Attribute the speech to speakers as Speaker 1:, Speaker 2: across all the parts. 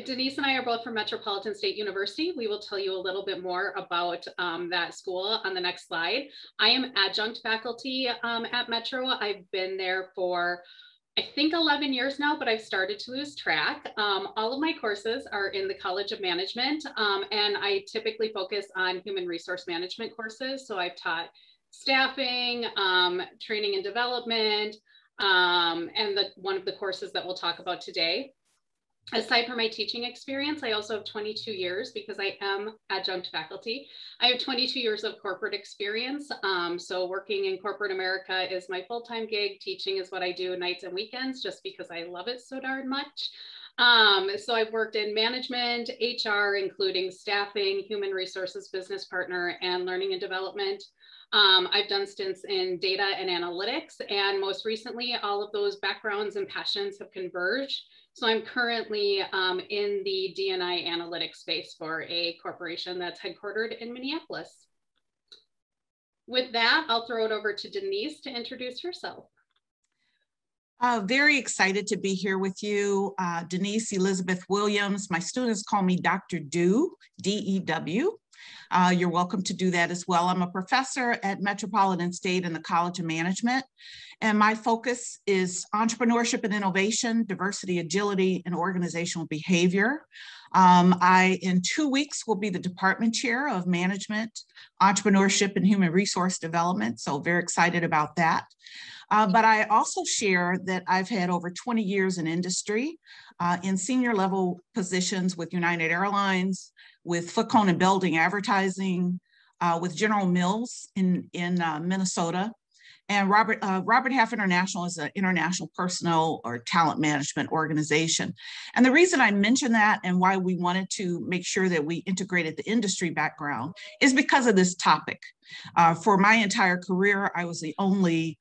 Speaker 1: Denise and I are both from Metropolitan State University. We will tell you a little bit more about that school on the next slide. I am adjunct faculty at Metro. I've been there for, I think, 11 years now, but I've started to lose track. All of my courses are in the College of Management, and I typically focus on human resource management courses. So I've taught staffing, training and development, and one of the courses that we'll talk about today. Aside from my teaching experience, I also have 22 years, because I am adjunct faculty. I have 22 years of corporate experience. So working in corporate America is my full-time gig. Teaching is what I do nights and weekends, just because I love it so darn much. So I've worked in management, HR, including staffing, human resources, business partner, and learning and development. I've done stints in data and analytics, and most recently, all of those backgrounds and passions have converged. So I'm currently in the D&I analytics space for a corporation that's headquartered in Minneapolis. With that, I'll throw it over to Denise to introduce herself.
Speaker 2: Very excited to be here with you. Denise Elizabeth Williams. My students call me Dr. Dew, D-E-W. You're welcome to do that as well. I'm a professor at Metropolitan State in the College of Management, and my focus is entrepreneurship and innovation, diversity, agility, and organizational behavior. In 2 weeks, will be the department chair of management, entrepreneurship, and human resource development, so very excited about that. But I also share that I've had over 20 years in industry, in senior level positions with United Airlines, with Foot Cone and Building Advertising, with General Mills in Minnesota. And Robert Half International is an international personnel or talent management organization. And the reason I mention that and why we wanted to make sure that we integrated the industry background is because of this topic. For my entire career, I was the only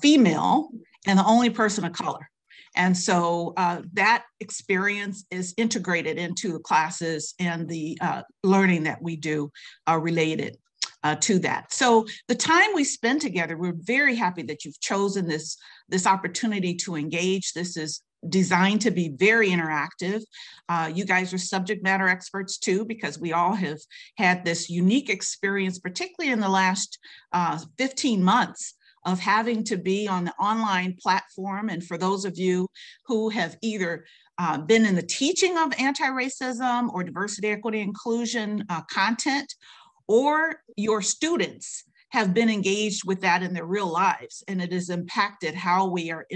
Speaker 2: female and the only person of color. And so that experience is integrated into the classes and the learning that we do related to that. So the time we spend together, we're very happy that you've chosen this opportunity to engage. This is designed to be very interactive. You guys are subject matter experts too, because we all have had this unique experience, particularly in the last 15 months, of having to be on the online platform. And for those of you who have either been in the teaching of anti-racism or diversity, equity, inclusion content, or your students have been engaged with that in their real lives, and it has impacted how we are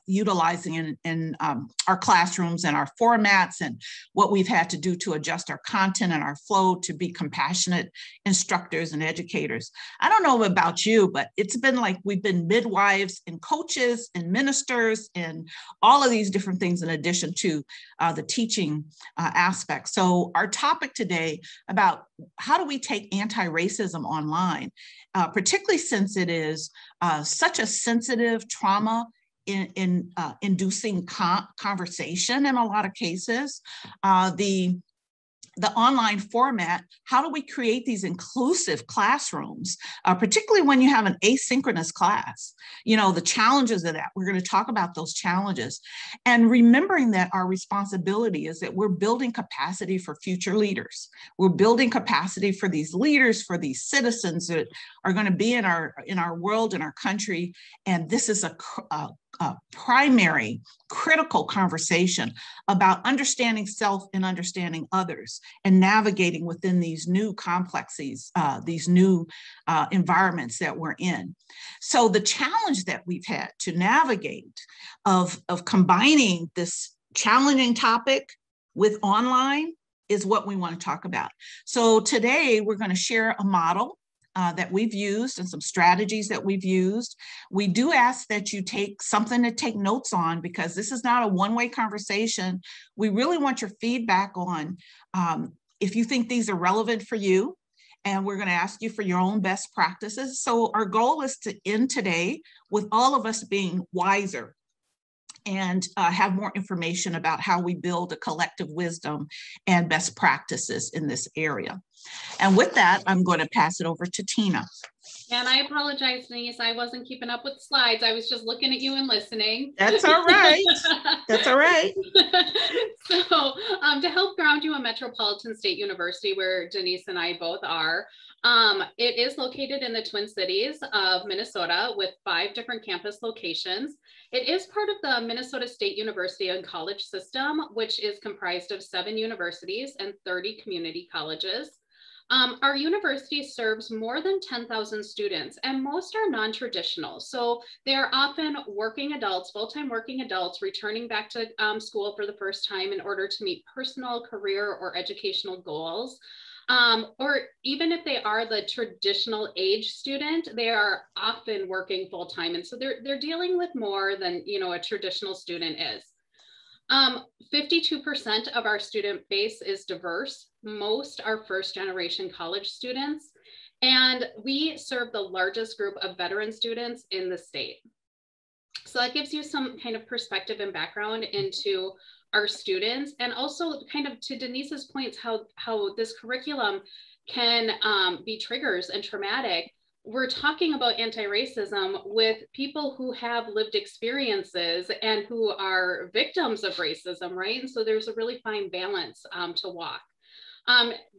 Speaker 2: utilizing in our classrooms and our formats, and what we've had to do to adjust our content and our flow to be compassionate instructors and educators. I don't know about you, but it's been like we've been midwives and coaches and ministers and all of these different things in addition to the teaching aspect. So our topic today about how do we take anti-racism online, particularly since it is such a sensitive trauma inducing conversation in a lot of cases. The online format, how do we create these inclusive classrooms, particularly when you have an asynchronous class? You know, the challenges of that, we're going to talk about those challenges. And remembering that our responsibility is that we're building capacity for future leaders. We're building capacity for these leaders, for these citizens that are going to be in our world, in our country. And this is a primary critical conversation about understanding self and understanding others and navigating within these new complexes, these new environments that we're in. So the challenge that we've had to navigate of combining this challenging topic with online is what we want to talk about. So today we're going to share a model that we've used and some strategies that we've used. We do ask that you take something to take notes on, because this is not a one-way conversation. We really want your feedback on if you think these are relevant for you, and we're going to ask you for your own best practices. So our goal is to end today with all of us being wiser and have more information about how we build a collective wisdom and best practices in this area. And with that, I'm going to pass it over to Tina.
Speaker 1: And I apologize, Denise. I wasn't keeping up with slides. I was just looking at you and listening.
Speaker 2: That's all right. That's all right.
Speaker 1: So to help ground you in Metropolitan State University, where Denise and I both are, it is located in the Twin Cities of Minnesota with 5 different campus locations. It is part of the Minnesota State University and College System, which is comprised of 7 universities and 30 community colleges. Our university serves more than 10,000 students, and most are non-traditional. So they are often working adults, full-time working adults, returning back to school for the first time in order to meet personal, career, or educational goals. Or even if they are the traditional age student, they are often working full-time. And so they're dealing with more than, you know, a traditional student is. 52% of our student base is diverse. Most are first-generation college students, and we serve the largest group of veteran students in the state. So that gives you some kind of perspective and background into our students, and also kind of to Denise's points, how this curriculum can be triggers and traumatic. We're talking about anti-racism with people who have lived experiences and who are victims of racism, right? And so there's a really fine balance to walk.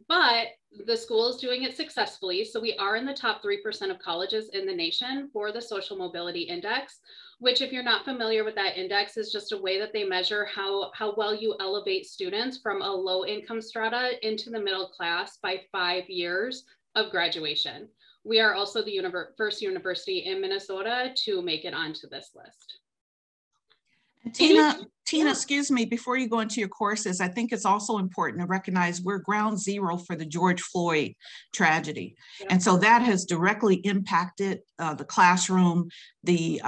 Speaker 1: But the school is doing it successfully. So we are in the top 3% of colleges in the nation for the Social Mobility Index, which, if you're not familiar with that index, is just a way that they measure how well you elevate students from a low income strata into the middle class by 5 years of graduation. We are also the first university in Minnesota to make it onto this list.
Speaker 2: Tina, excuse me, before you go into your courses, I think it's also important to recognize we're ground zero for the George Floyd tragedy. Yeah. And so that has directly impacted the classroom, the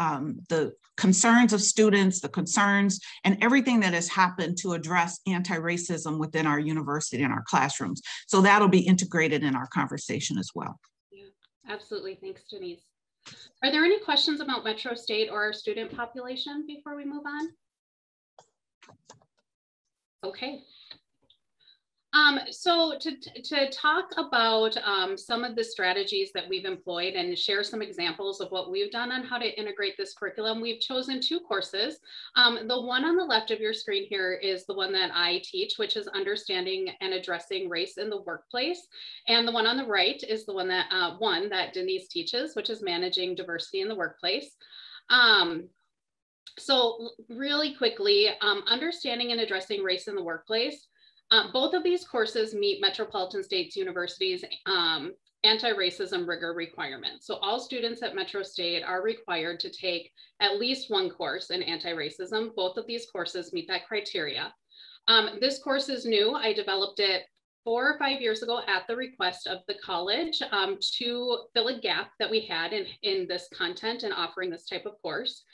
Speaker 2: concerns of students, the concerns, and everything that has happened to address anti-racism within our university and our classrooms. So that'll be integrated in our conversation as well.
Speaker 1: Yeah, absolutely. Thanks, Denise. Are there any questions about Metro State or our student population before we move on? Okay. So to talk about some of the strategies that we've employed and share some examples of what we've done on how to integrate this curriculum, we've chosen 2 courses. The one on the left of your screen here is the one that I teach, which is Understanding and Addressing Race in the Workplace. And the one on the right is the one that Denise teaches, which is Managing Diversity in the Workplace. So really quickly, Understanding and Addressing Race in the Workplace. Both of these courses meet Metropolitan State University's anti-racism rigor requirements. So all students at Metro State are required to take at least 1 course in anti-racism. Both of these courses meet that criteria. This course is new. I developed it 4 or 5 years ago at the request of the college to fill a gap that we had in this content and offering this type of course.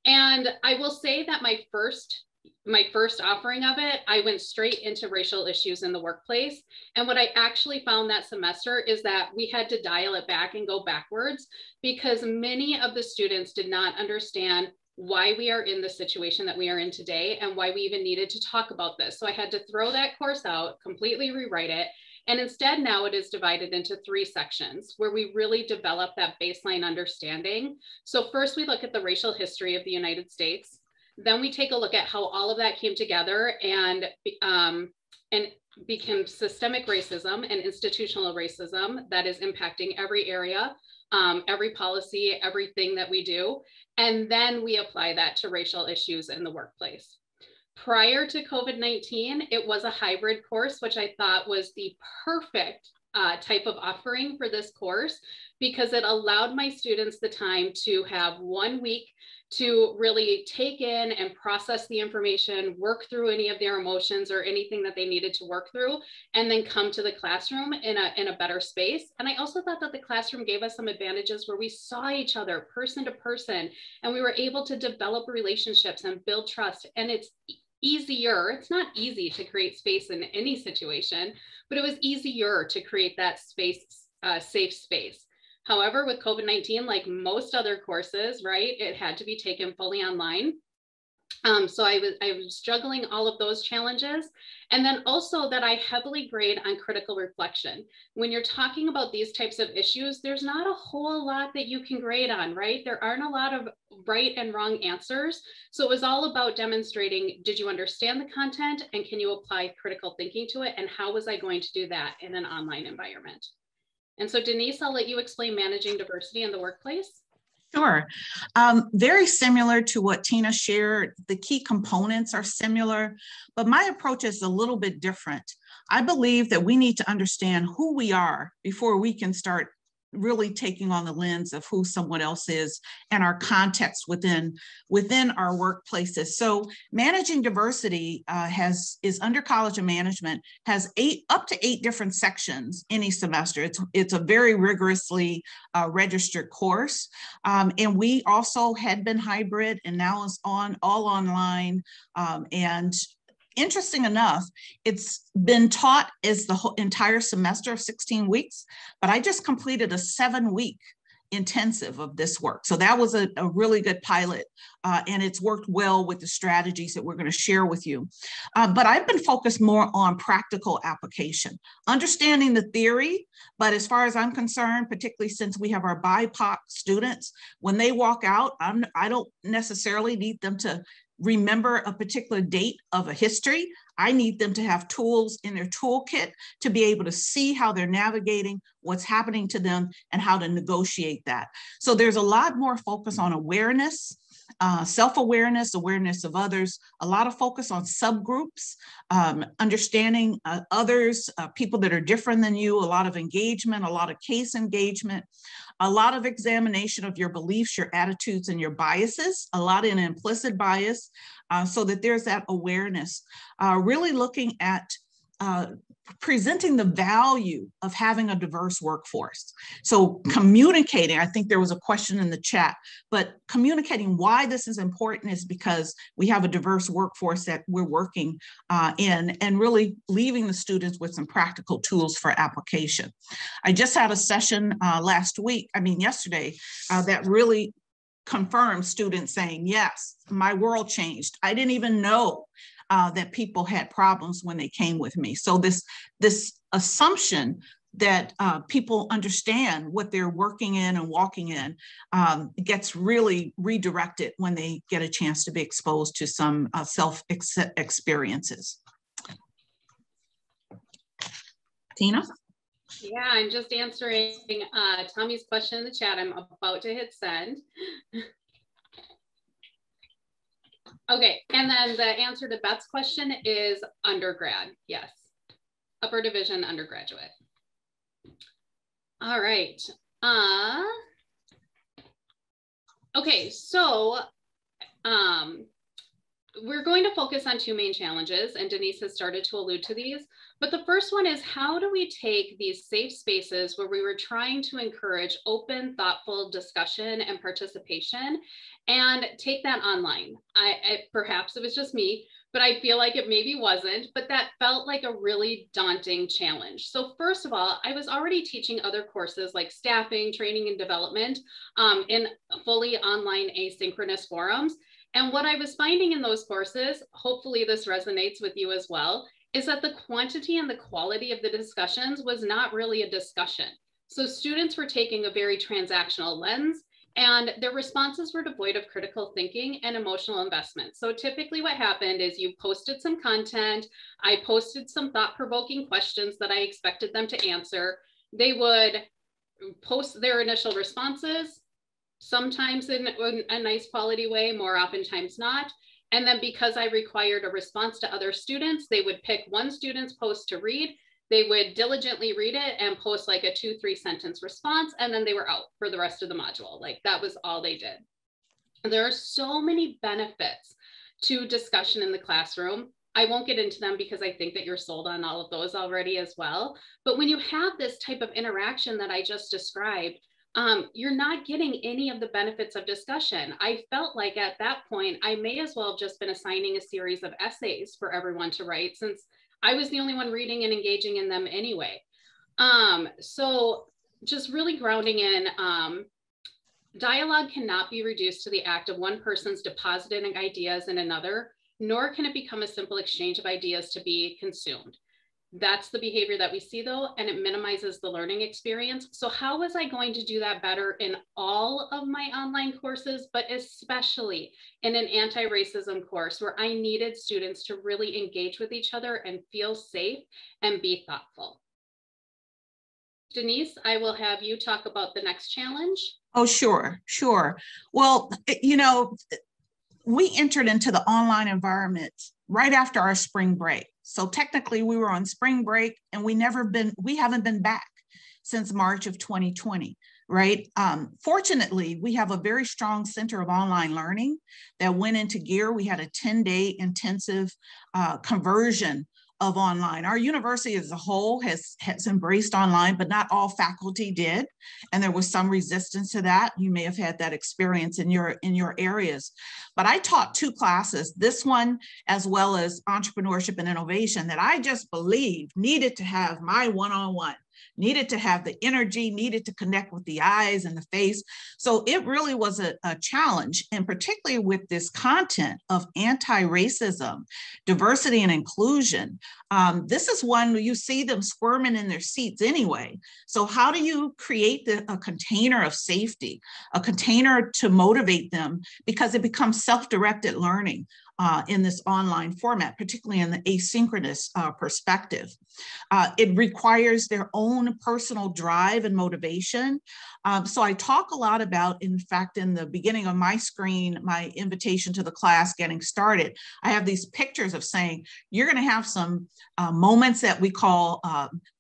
Speaker 1: And I will say that my first offering of it, I went straight into racial issues in the workplace. And what I actually found that semester is that we had to dial it back and go backwards because many of the students did not understand why we are in the situation that we are in today and why we even needed to talk about this. So I had to throw that course out, completely rewrite it. And instead now it is divided into 3 sections where we really develop that baseline understanding. So first we look at the racial history of the United States. Then we take a look at how all of that came together and became systemic racism and institutional racism that is impacting every area, every policy, everything that we do. And then we apply that to racial issues in the workplace. Prior to COVID-19, it was a hybrid course, which I thought was the perfect type of offering for this course because it allowed my students the time to have 1 week to really take in and process the information, work through any of their emotions or anything that they needed to work through, and then come to the classroom in a better space. And I also thought that the classroom gave us some advantages where we saw each other person to person, and we were able to develop relationships and build trust. And it's easier. It's not easy to create space in any situation, but it was easier to create that space, safe space. However, with COVID-19, like most other courses, right, it had to be taken fully online. So I was juggling all of those challenges. And then also that I heavily grade on critical reflection. When you're talking about these types of issues, there's not a whole lot that you can grade on, right? There aren't a lot of right and wrong answers. So it was all about demonstrating, did you understand the content and can you apply critical thinking to it? And how was I going to do that in an online environment? And so Denise, I'll let you explain managing diversity in the workplace.
Speaker 2: Sure. Very similar to what Tina shared. The key components are similar, but my approach is a little bit different. I believe that we need to understand who we are before we can start really taking on the lens of who someone else is and our context within our workplaces. So managing diversity is under College of Management, has up to 8 different sections any semester. It's a very rigorously registered course. And we also had been hybrid and now is all online. And interesting enough, it's been taught as the whole entire semester of 16 weeks, but I just completed a 7-week intensive of this work. So that was a really good pilot, and it's worked well with the strategies that we're going to share with you. But I've been focused more on practical application, understanding the theory, but as far as I'm concerned, particularly since we have our BIPOC students, when they walk out, I don't necessarily need them to remember a particular date of a history. I need them to have tools in their toolkit to be able to see how they're navigating what's happening to them and how to negotiate that. So there's a lot more focus on awareness, self-awareness, awareness of others, a lot of focus on subgroups, understanding others, people that are different than you, a lot of engagement, a lot of case engagement, a lot of examination of your beliefs, your attitudes, and your biases, a lot in implicit bias, so that there's that awareness. Really looking at presenting the value of having a diverse workforce. So communicating, I think there was a question in the chat, but communicating why this is important is because we have a diverse workforce that we're working in, and really leaving the students with some practical tools for application. I just had a session yesterday, that really confirmed students saying, yes, my world changed. I didn't even know that people had problems when they came with me. So this assumption that people understand what they're working in and walking in gets really redirected when they get a chance to be exposed to some self-experiences. Tina?
Speaker 1: Yeah, I'm just answering Tommy's question in the chat. I'm about to hit send. Okay, and then the answer to Beth's question is undergrad, yes. Upper division undergraduate. All right. Okay, so we're going to focus on 2 main challenges, and Denise has started to allude to these. But the first one is, how do we take these safe spaces where we were trying to encourage open, thoughtful discussion and participation and take that online? Perhaps it was just me, but I feel like it maybe wasn't, but that felt like a really daunting challenge. So first of all, I was already teaching other courses like staffing, training and development in fully online asynchronous forums. And what I was finding in those courses, hopefully this resonates with you as well, is that the quantity and the quality of the discussions was not really a discussion. So students were taking a very transactional lens, and their responses were devoid of critical thinking and emotional investment. So typically what happened is you posted some content, I posted some thought-provoking questions that I expected them to answer. They would post their initial responses, sometimes in a nice quality way, more oftentimes not. And then because I required a response to other students, they would pick one student's post to read. They would diligently read it and post like a 2-3 sentence response, and then they were out for the rest of the module. Like that was all they did. There are so many benefits to discussion in the classroom. I won't get into them because I think that you're sold on all of those already as well. But when you have this type of interaction that I just described, you're not getting any of the benefits of discussion. I felt like at that point, I may as well have just been assigning a series of essays for everyone to write, since I was the only one reading and engaging in them anyway. So just really grounding in Dialogue cannot be reduced to the act of one person's depositing ideas in another, nor can it become a simple exchange of ideas to be consumed. That's the behavior that we see though, and it minimizes the learning experience. So how was I going to do that better in all of my online courses, but especially in an anti-racism course where I needed students to really engage with each other and feel safe and be thoughtful? Denise, I will have you talk about the next challenge.
Speaker 2: Oh, sure. Well, you know, we entered into the online environment right after our spring break. So technically we were on spring break and we haven't been back since March of 2020, right? Fortunately, we have a very strong center of online learning that went into gear. We had a 10-day intensive conversion of online. Our university as a whole has embraced online, but not all faculty did. And there was some resistance to that. You may have had that experience in your areas. But I taught 2 classes, this one as well as entrepreneurship and innovation, that I just believed needed to have my one-on-one, needed to have the energy, needed to connect with the eyes and the face. So it really was a challenge, and particularly with this content of anti-racism, diversity and inclusion. This is one where you see them squirming in their seats anyway. So how do you create a container of safety, a container to motivate them, because it becomes self-directed learning in this online format, particularly in the asynchronous perspective. It requires their own personal drive and motivation. So I talk a lot about, in fact, in the beginning of my screen, my invitation to the class getting started, I have these pictures of saying, you're going to have some moments that we call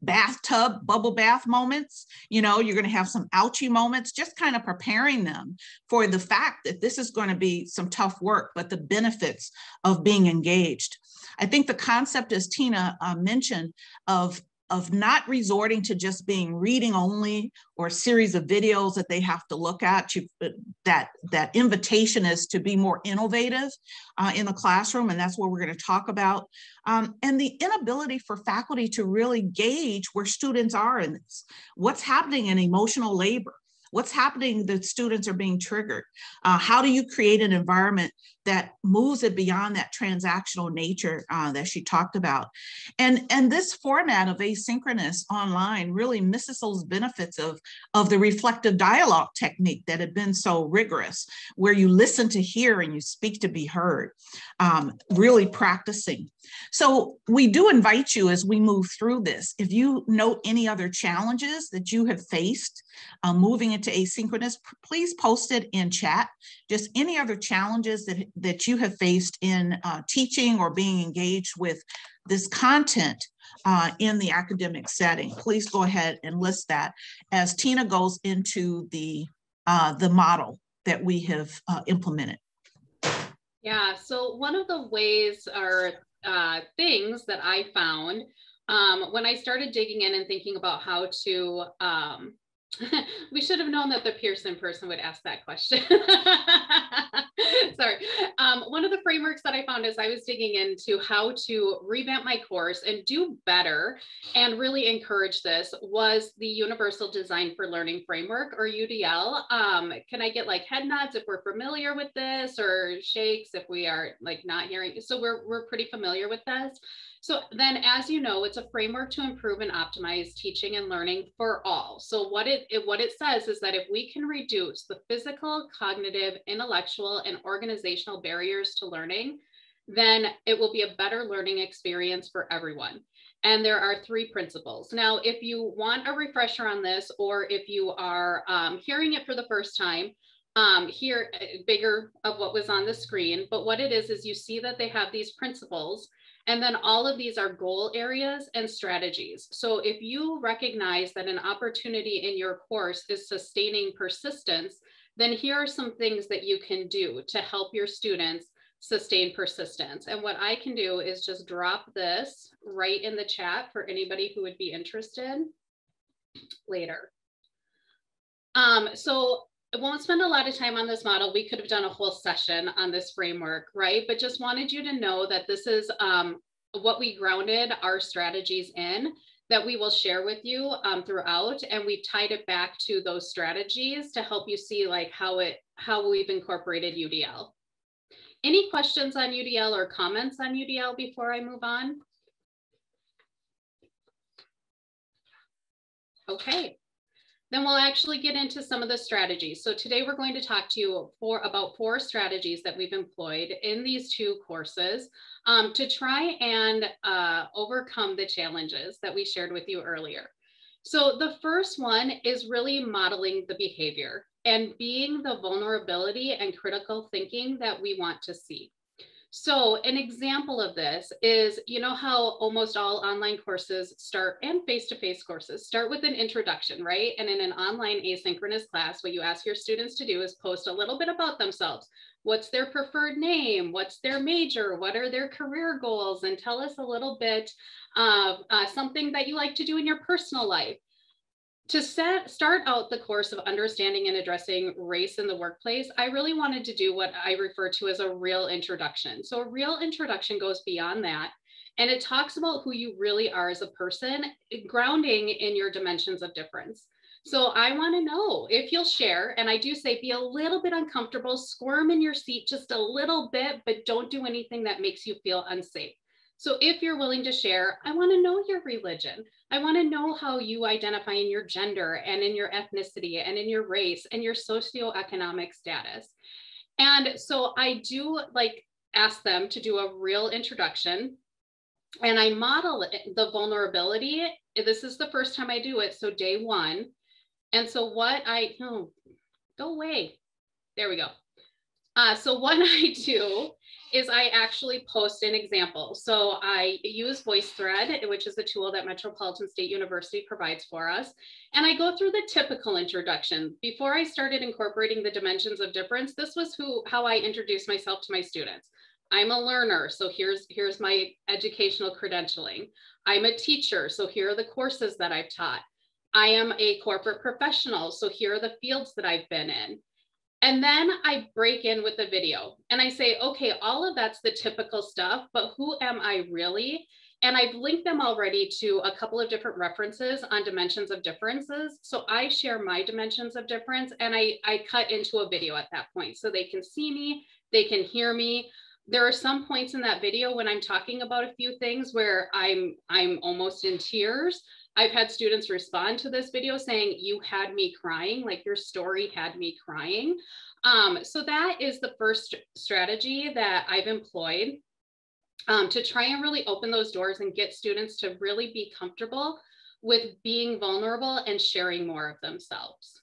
Speaker 2: bathtub, bubble bath moments. You know, you're going to have some ouchie moments, just kind of preparing them for the fact that this is going to be some tough work, but the benefits of being engaged. I think the concept, as Tina mentioned, of not resorting to just being reading only or a series of videos that they have to look at. That invitation is to be more innovative in the classroom, and that's what we're going to talk about. And the inability for faculty to really gauge where students are in this. What's happening in emotional labor? What's happening that students are being triggered? How do you create an environment that moves it beyond that transactional nature that she talked about? And this format of asynchronous online really misses those benefits of the reflective dialogue technique that had been so rigorous, where you listen to hear and you speak to be heard, really practicing. So we do invite you, as we move through this, if you note any other challenges that you have faced moving into asynchronous, please post it in chat. Just any other challenges that you have faced in teaching or being engaged with this content in the academic setting. Please go ahead and list that as Tina goes into the model that we have implemented.
Speaker 1: Yeah, so one of the ways or things that I found when I started digging in and thinking about how to, we should have known that the Pearson person would ask that question. Sorry. One of the frameworks that I found as I was digging into how to revamp my course and do better and really encourage this was the Universal Design for Learning Framework, or UDL. Can I get like head nods if we're familiar with this, or shakes if we are like not hearing? So we're pretty familiar with this. So then, as you know, it's a framework to improve and optimize teaching and learning for all. So what it says is that if we can reduce the physical, cognitive, intellectual, and organizational barriers to learning, then it will be a better learning experience for everyone. And there are 3 principles. Now, if you want a refresher on this, or if you are hearing it for the first time, here, bigger of what was on the screen, but what it is you see that they have these principles. And then all of these are goal areas and strategies. So if you recognize that an opportunity in your course is sustaining persistence, then here are some things that you can do to help your students sustain persistence. And what I can do is just drop this right in the chat for anybody who would be interested later. So I won't spend a lot of time on this model. We could have done a whole session on this framework, right? But just wanted you to know that this is what we grounded our strategies in. that we will share with you throughout. And we've tied it back to those strategies to help you see like how we've incorporated UDL. Any questions on UDL or comments on UDL before I move on? Okay, then we'll actually get into some of the strategies. So today we're going to talk to you about 4 strategies that we've employed in these 2 courses to try and overcome the challenges that we shared with you earlier. So the first one is really modeling the behavior and being the vulnerability and critical thinking that we want to see. So an example of this is, you know how almost all online courses start, and face-to-face courses start with an introduction, right? And in an online asynchronous class, what you ask your students to do is post a little bit about themselves. What's their preferred name? What's their major? What are their career goals? And tell us a little bit of something that you like to do in your personal life. To start out the course of understanding and addressing race in the workplace, I really wanted to do what I refer to as a real introduction. So a real introduction goes beyond that, and it talks about who you really are as a person, grounding in your dimensions of difference. So I want to know if you'll share, and I do say be a little bit uncomfortable, squirm in your seat just a little bit, but don't do anything that makes you feel unsafe. So if you're willing to share, I want to know your religion. I want to know how you identify in your gender and in your ethnicity and in your race and your socioeconomic status. And so I do like ask them to do a real introduction, and I model the vulnerability. This is the first time I do it, so day 1. And so what go away. There we go. So what I do is I actually post an example. So I use VoiceThread, which is a tool that Metropolitan State University provides for us. And I go through the typical introduction. Before I started incorporating the dimensions of difference, this was how I introduced myself to my students. I'm a learner, so here's my educational credentialing. I'm a teacher, so here are the courses that I've taught. I am a corporate professional, so here are the fields that I've been in. And then I break in with the video and I say, okay, all of that's the typical stuff, but who am I really? And I've linked them already to a couple of different references on dimensions of differences. So I share my dimensions of difference, and I cut into a video at that point so they can see me, they can hear me. There are some points in that video when I'm talking about a few things where I'm almost in tears. I've had students respond to this video saying, you had me crying, like your story had me crying. So that is the first strategy that I've employed to try and really open those doors and get students to really be comfortable with being vulnerable and sharing more of themselves.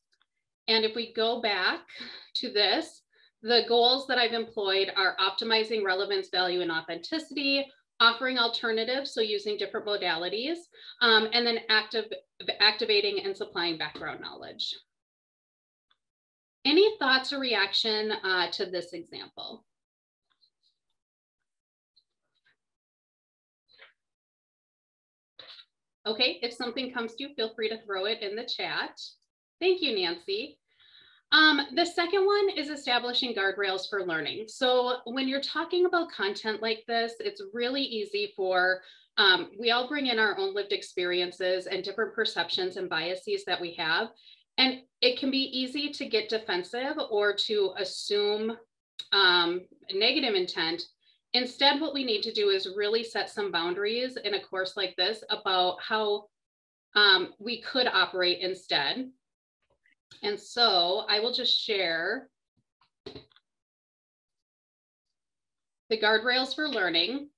Speaker 1: And if we go back to this, the goals that I've employed are optimizing relevance, value, and authenticity, offering alternatives, so using different modalities, and then activating and supplying background knowledge. Any thoughts or reaction to this example? Okay, if something comes to you, feel free to throw it in the chat. Thank you, Nancy. The second one is establishing guardrails for learning. So when you're talking about content like this, it's really easy for, we all bring in our own lived experiences and different perceptions and biases that we have. And it can be easy to get defensive or to assume negative intent. Instead, what we need to do is really set some boundaries in a course like this about how we could operate instead. And so I will just share the guardrails for learning.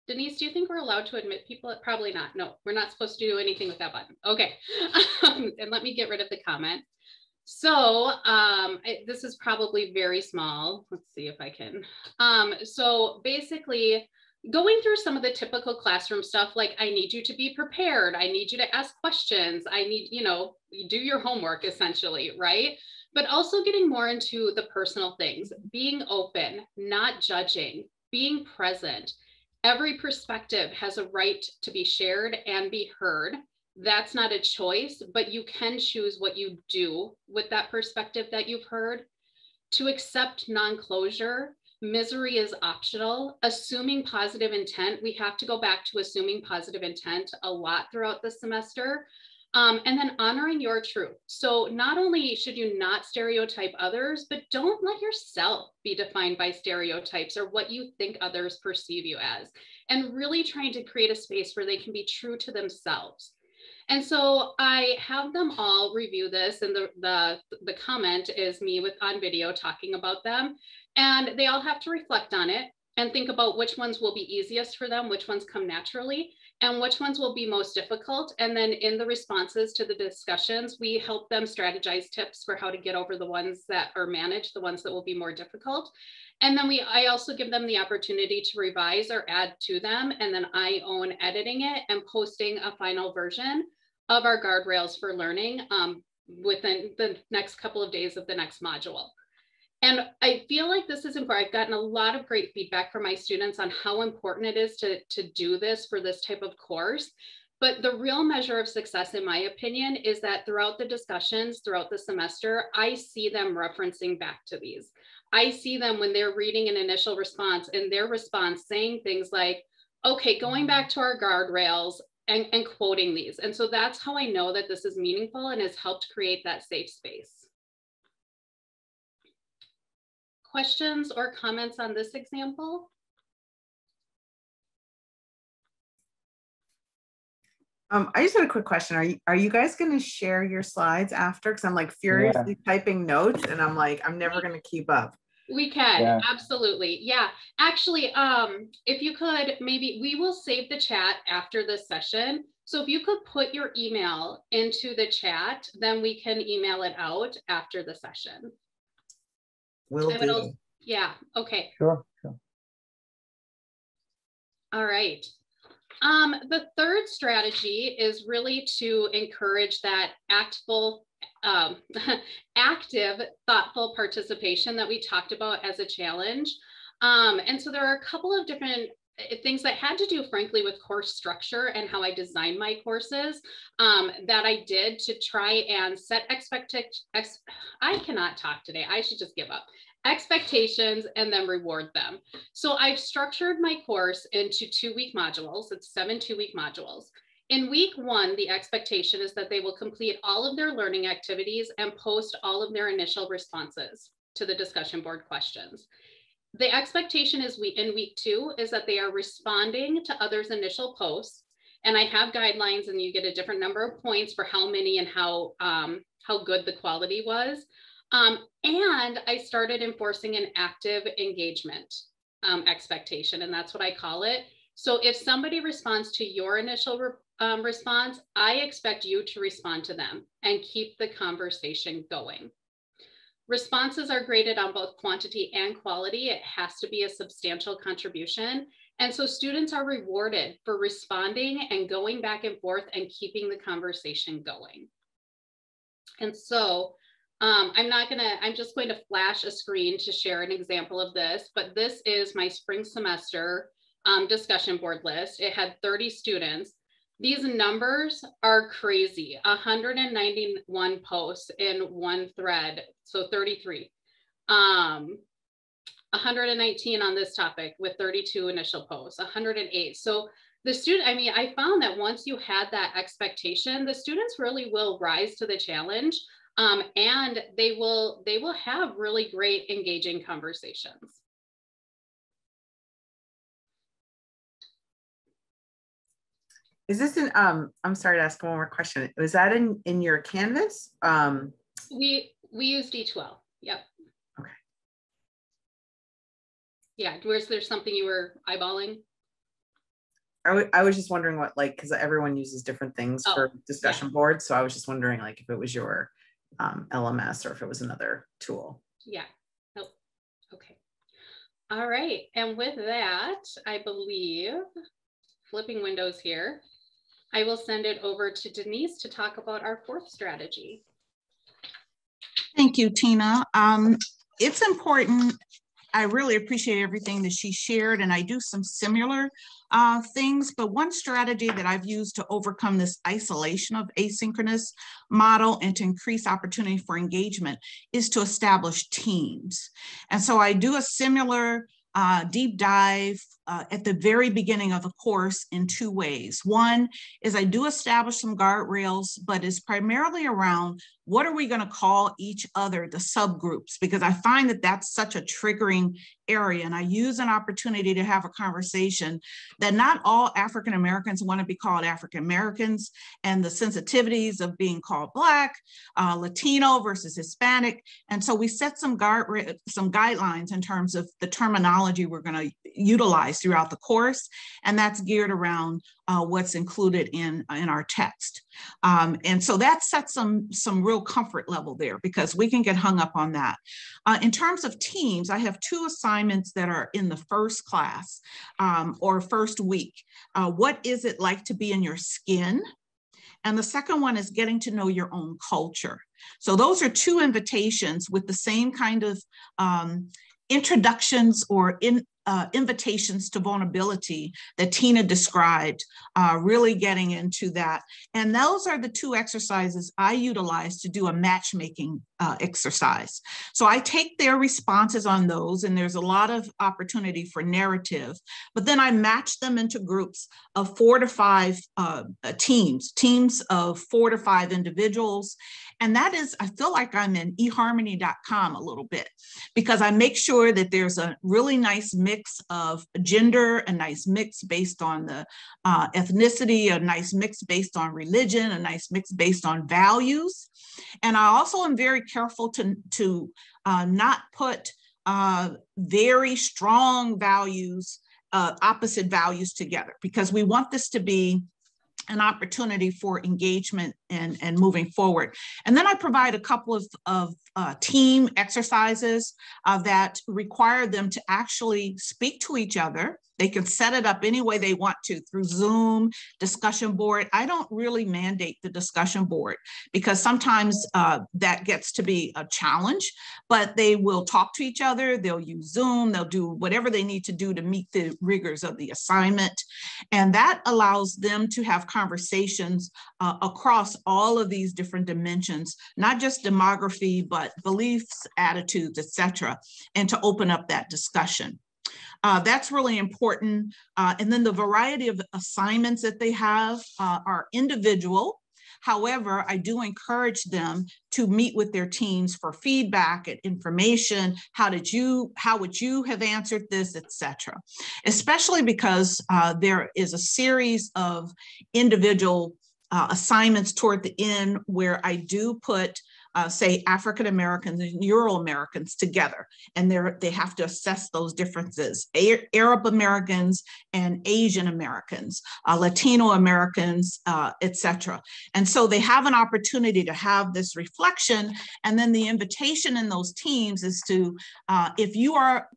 Speaker 1: Denise, do you think we're allowed to admit people? Probably not. No, we're not supposed to do anything with that button. Okay, and let me get rid of the comment. So this is probably very small. Let's see if I can. So basically, going through some of the typical classroom stuff, like I need you to be prepared. I need you to ask questions. I need, you do your homework essentially, right? But also getting more into the personal things, being open, not judging, being present. Every perspective has a right to be shared and be heard. That's not a choice, but you can choose what you do with that perspective that you've heard. To accept non-closure, Misery is optional. Assuming positive intent, we have to go back to assuming positive intent a lot throughout the semester. And then honoring your truth. So not only should you not stereotype others, but don't let yourself be defined by stereotypes or what you think others perceive you as, and really trying to create a space where they can be true to themselves. And so I have them all review this, and the comment is me on video talking about them, and they all have to reflect on it and think about which ones will be easiest for them, which ones come naturally, and which ones will be most difficult. And then in the responses to the discussions, we help them strategize tips for how to get over the ones that are managed, the ones that will be more difficult. And then I also give them the opportunity to revise or add to them. And then I own editing it and posting a final version of our guardrails for learning within the next couple of days of the next module. And I feel like this is important. I've gotten a lot of great feedback from my students on how important it is to do this for this type of course. But the real measure of success, in my opinion, is that throughout the discussions, throughout the semester, I see them referencing back to these. I see them when they're reading an initial response, and their response saying things like, okay, going back to our guardrails and quoting these. And so that's how I know that this is meaningful and has helped create that safe space. Questions or comments on this example?
Speaker 3: I just had a quick question. Are you guys going to share your slides after? Because I'm like furiously typing notes, and I'm like, I'm never going to keep up.
Speaker 1: We can, absolutely. Yeah, actually, if you could, maybe we will save the chat after this session. So if you could put your email into the chat, then we can email it out after the session.
Speaker 3: Will do.
Speaker 1: Yeah, okay.
Speaker 4: Sure.
Speaker 1: All right. The third strategy is really to encourage that active, thoughtful participation that we talked about as a challenge. And so there are a couple of different things that had to do, frankly, with course structure and how I designed my courses that I did to try and set expectations. I cannot talk today. I should just give up. Expectations and then reward them. So I've structured my course into 2-week modules. It's 7 2-week modules. In week 1, the expectation is that they will complete all of their learning activities and post all of their initial responses to the discussion board questions. The expectation is in week 2 is that they are responding to others' initial posts. And I have guidelines, and you get a different number of points for how many and how good the quality was. And I started enforcing an active engagement expectation, and that's what I call it. So if somebody responds to your initial response, I expect you to respond to them and keep the conversation going. Responses are graded on both quantity and quality. It has to be a substantial contribution. And so students are rewarded for responding and going back and forth and keeping the conversation going. And so I'm just going to flash a screen to share an example of this, but this is my spring semester discussion board list. It had 30 students. These numbers are crazy. 191 posts in one thread, so 33. 119 on this topic with 32 initial posts, 108. So the student, I found that once you had that expectation, the students really will rise to the challenge. And they will have really great engaging conversations.
Speaker 3: Is this I'm sorry to ask one more question. Was that in your Canvas?
Speaker 1: We used D12. Yep.
Speaker 3: Okay.
Speaker 1: Yeah, was there something you were eyeballing?
Speaker 3: I was just wondering what, like, because everyone uses different things for discussion boards. So I was just wondering, like, if it was your LMS or if it was another tool.
Speaker 1: Yeah. Nope. Okay. All right. And with that, I believe, flipping windows here, I will send it over to Denise to talk about our 4th strategy.
Speaker 2: Thank you, Tina. It's important. I really appreciate everything that she shared, and I do some similar things, but one strategy that I've used to overcome this isolation of asynchronous model and to increase opportunity for engagement is to establish teams. And so I do a similar deep dive at the very beginning of the course in two ways. One is I do establish some guardrails, but it's primarily around what are we going to call each other, the subgroups, because I find that that's such a triggering area. And I use an opportunity to have a conversation that not all African Americans want to be called African Americans, and the sensitivities of being called Black, Latino versus Hispanic. And so we set some guidelines in terms of the terminology we're going to utilize throughout the course. And that's geared around what's included in our text. And so that sets some real comfort level there, because we can get hung up on that. In terms of teams, I have two assignments that are in the first class or first week. What is it like to be in your skin? And the second one is getting to know your own culture. So those are two invitations with the same kind of introductions or invitations to vulnerability that Tina described, really getting into that. And those are the two exercises I utilize to do a matchmaking exercise. So I take their responses on those, and there's a lot of opportunity for narrative, but then I match them into groups of 4 to 5 teams of 4 to 5 individuals. And that is, I feel like I'm in eharmony.com a little bit, because I make sure that there's a really nice mix of gender, a nice mix based on the ethnicity, a nice mix based on religion, a nice mix based on values. And I also am very careful to not put very strong values, opposite values together, because we want this to be an opportunity for engagement and moving forward. And then I provide a couple of team exercises that require them to actually speak to each other. They can set it up any way they want to, through Zoom, discussion board. I don't really mandate the discussion board, because sometimes that gets to be a challenge, but they will talk to each other. They'll use Zoom. They'll do whatever they need to do to meet the rigors of the assignment. And that allows them to have conversations across all of these different dimensions, not just demography, but beliefs, attitudes, etc., and to open up that discussion. That's really important. And then the variety of assignments that they have are individual. However, I do encourage them to meet with their teams for feedback and information. How would you have answered this, etc. Especially because there is a series of individual assignments toward the end where I do put say African Americans and Euro Americans together, and they have to assess those differences. Arab Americans and Asian Americans, Latino Americans, etc. And so they have an opportunity to have this reflection, and then the invitation in those teams is to, if you are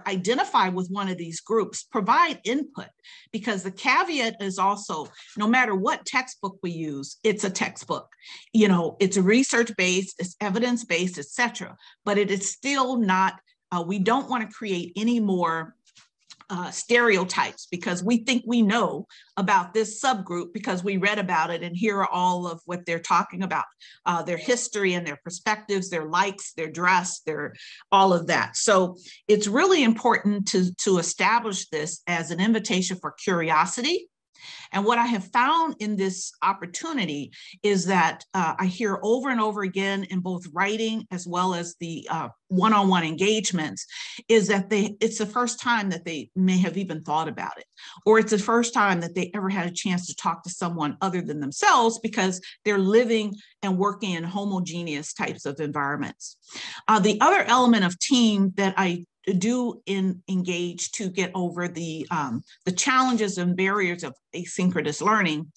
Speaker 2: identified with one of these groups, provide input, because the caveat is also, no matter what textbook we use, it's a textbook. You know, it's research-based, it's evidence-based, etc. But it is still not, we don't want to create any more stereotypes, because we think we know about this subgroup because we read about it and hear all of what they're talking about, their history and their perspectives, their likes, their dress, their all of that. So it's really important to establish this as an invitation for curiosity. And what I have found in this opportunity is that I hear over and over again in both writing as well as the one-on-one engagements is that it's the first time that they may have even thought about it, or it's the first time that they ever had a chance to talk to someone other than themselves, because they're living and working in homogeneous types of environments. The other element of team that I do engage to get over the challenges and barriers of asynchronous learning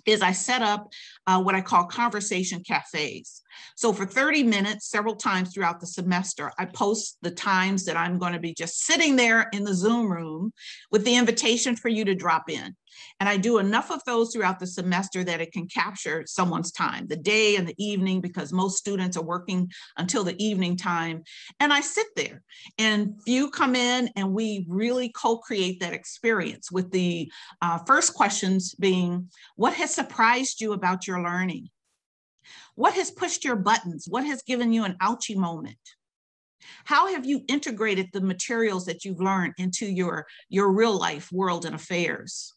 Speaker 2: is I set up what I call conversation cafes. So for 30 minutes, several times throughout the semester, I post the times that I'm going to be just sitting there in the Zoom room with the invitation for you to drop in. And I do enough of those throughout the semester that it can capture someone's time, the day and the evening, because most students are working until the evening time. And I sit there and few come in and we really co-create that experience with the first questions being, what has surprised you about your learning? What has pushed your buttons? What has given you an ouchie moment? How have you integrated the materials that you've learned into your real life world and affairs?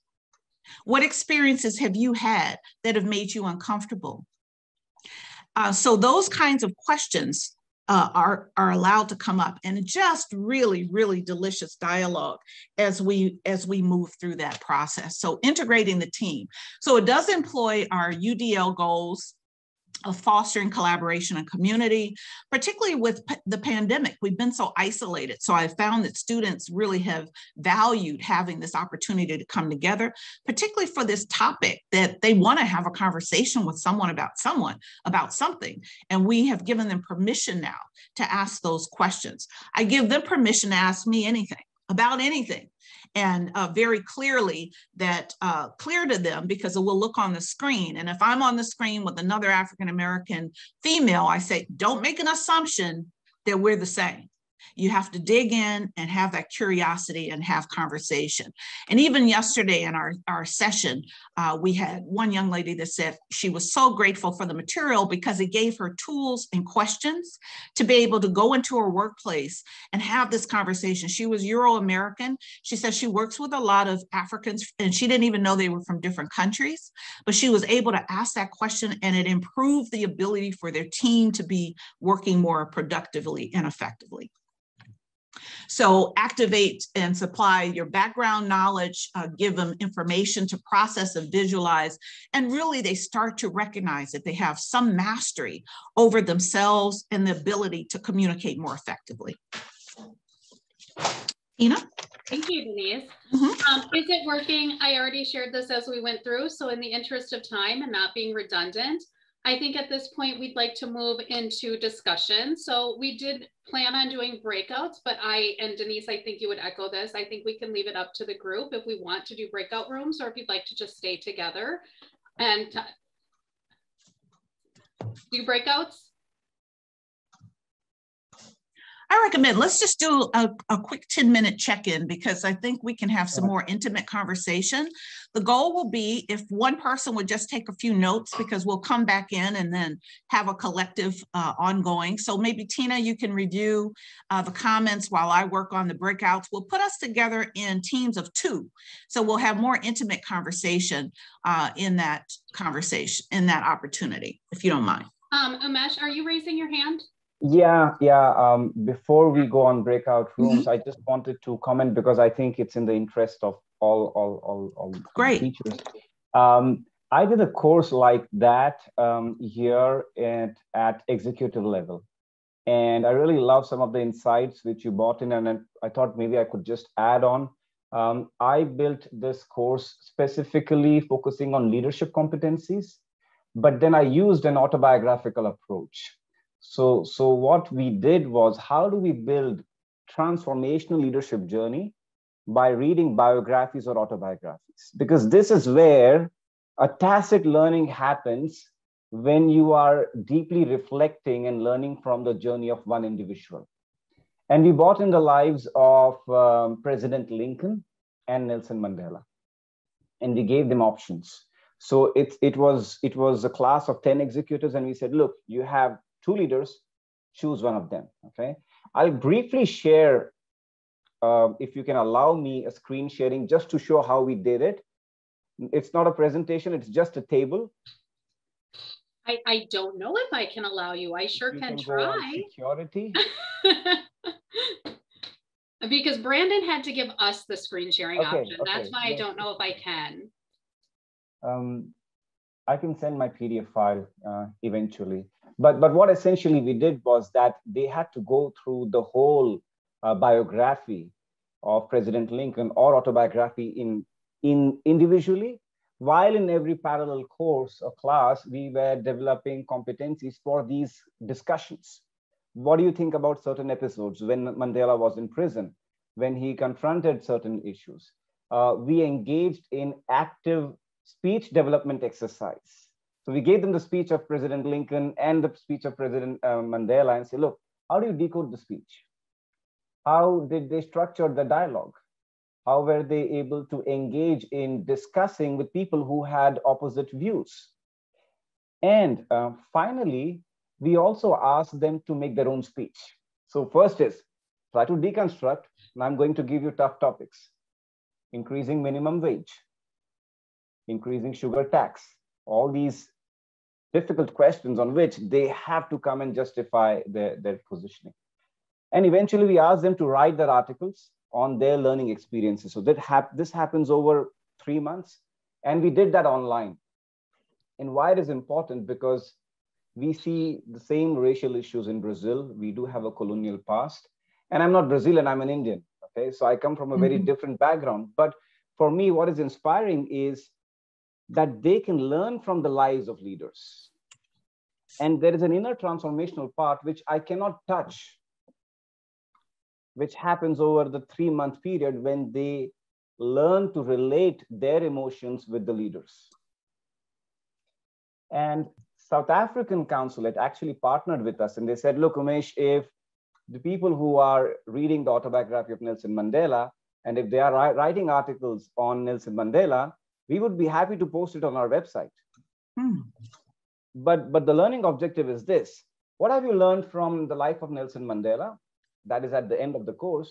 Speaker 2: What experiences have you had that have made you uncomfortable? So those kinds of questions are allowed to come up, and just really, really delicious dialogue as we move through that process. So integrating the team. So it does employ our UDL goals of fostering collaboration and community, particularly with the pandemic. We've been so isolated. So I found that students really have valued having this opportunity to come together, particularly for this topic that they want to have a conversation with someone about something. And we have given them permission now to ask those questions. I give them permission to ask me anything about anything. And very clearly that clear to them, because it will look on the screen. And if I'm on the screen with another African-American female, I say, don't make an assumption that we're the same. You have to dig in and have that curiosity and have conversation. And even yesterday in our session, we had one young lady that said she was so grateful for the material because it gave her tools and questions to be able to go into her workplace and have this conversation. She was Euro-American. She says she works with a lot of Africans and she didn't even know they were from different countries, but she was able to ask that question and it improved the ability for their team to be working more productively and effectively. So activate and supply your background knowledge, give them information to process and visualize, and really they start to recognize that they have some mastery over themselves and the ability to communicate more effectively. Ina?
Speaker 1: Thank you, Denise. Is it working? I already shared this as we went through, so in the interest of time and not being redundant, I think at this point we'd like to move into discussion. So we did plan on doing breakouts, but and Denise, I think you would echo this. I think we can leave it up to the group if we want to do breakout rooms or if you'd like to just stay together and do breakouts.
Speaker 2: I recommend, let's just do a quick 10-minute check-in because I think we can have some more intimate conversation. The goal will be if one person would just take a few notes because we'll come back in and then have a collective ongoing. So maybe Tina, you can review the comments while I work on the breakouts. We'll put us together in teams of 2. So we'll have more intimate conversation in that opportunity, if you don't mind.
Speaker 1: Umesh, are you raising your hand?
Speaker 4: Yeah. Before we go on breakout rooms, I just wanted to comment because I think it's in the interest of all
Speaker 2: Great.
Speaker 4: teachers. I did a course like that here at executive level. And I really love some of the insights which you brought in. And I thought maybe I could just add on. I built this course specifically focusing on leadership competencies, but then I used an autobiographical approach. So what we did was, how do we build transformational leadership journey by reading biographies or autobiographies? Because this is where a tacit learning happens when you are deeply reflecting and learning from the journey of one individual. And we brought in the lives of President Lincoln and Nelson Mandela, and we gave them options. So it was a class of 10 executives, and we said, look, you have 2 leaders, choose one of them, okay? I'll briefly share, if you can allow me, a screen sharing just to show how we did it. It's not a presentation, it's just a table.
Speaker 1: I don't know if I can allow you. I sure can try.
Speaker 4: Security.
Speaker 1: Because Brandon had to give us the screen sharing option. That's why I don't know if I can.
Speaker 4: I can send my PDF file eventually. But what essentially we did was that they had to go through the whole biography of President Lincoln or autobiography in individually, while in every parallel course or class, we were developing competencies for these discussions. What do you think about certain episodes when Mandela was in prison, when he confronted certain issues? We engaged in active speech development exercise. So we gave them the speech of President Lincoln and the speech of President Mandela and say, look, how do you decode the speech? How did they structure the dialogue? How were they able to engage in discussing with people who had opposite views? And finally, we also asked them to make their own speech. So first is try to deconstruct, and I'm going to give you tough topics. Increasing minimum wage, increasing sugar tax, all these difficult questions on which they have to come and justify their positioning. And eventually we asked them to write their articles on their learning experiences. So this happens over 3 months. And we did that online. And why it is important, because we see the same racial issues in Brazil. We do have a colonial past. And I'm not Brazilian, I'm an Indian. Okay, so I come from a very different background. But for me, what is inspiring is that they can learn from the lives of leaders. And there is an inner transformational part which I cannot touch, which happens over the 3-month period when they learn to relate their emotions with the leaders. And South African Consulate actually partnered with us and they said, look, Umesh, if the people who are reading the autobiography of Nelson Mandela, and if they are writing articles on Nelson Mandela, we would be happy to post it on our website. But the learning objective is this. What have you learned from the life of Nelson Mandela? That is at the end of the course.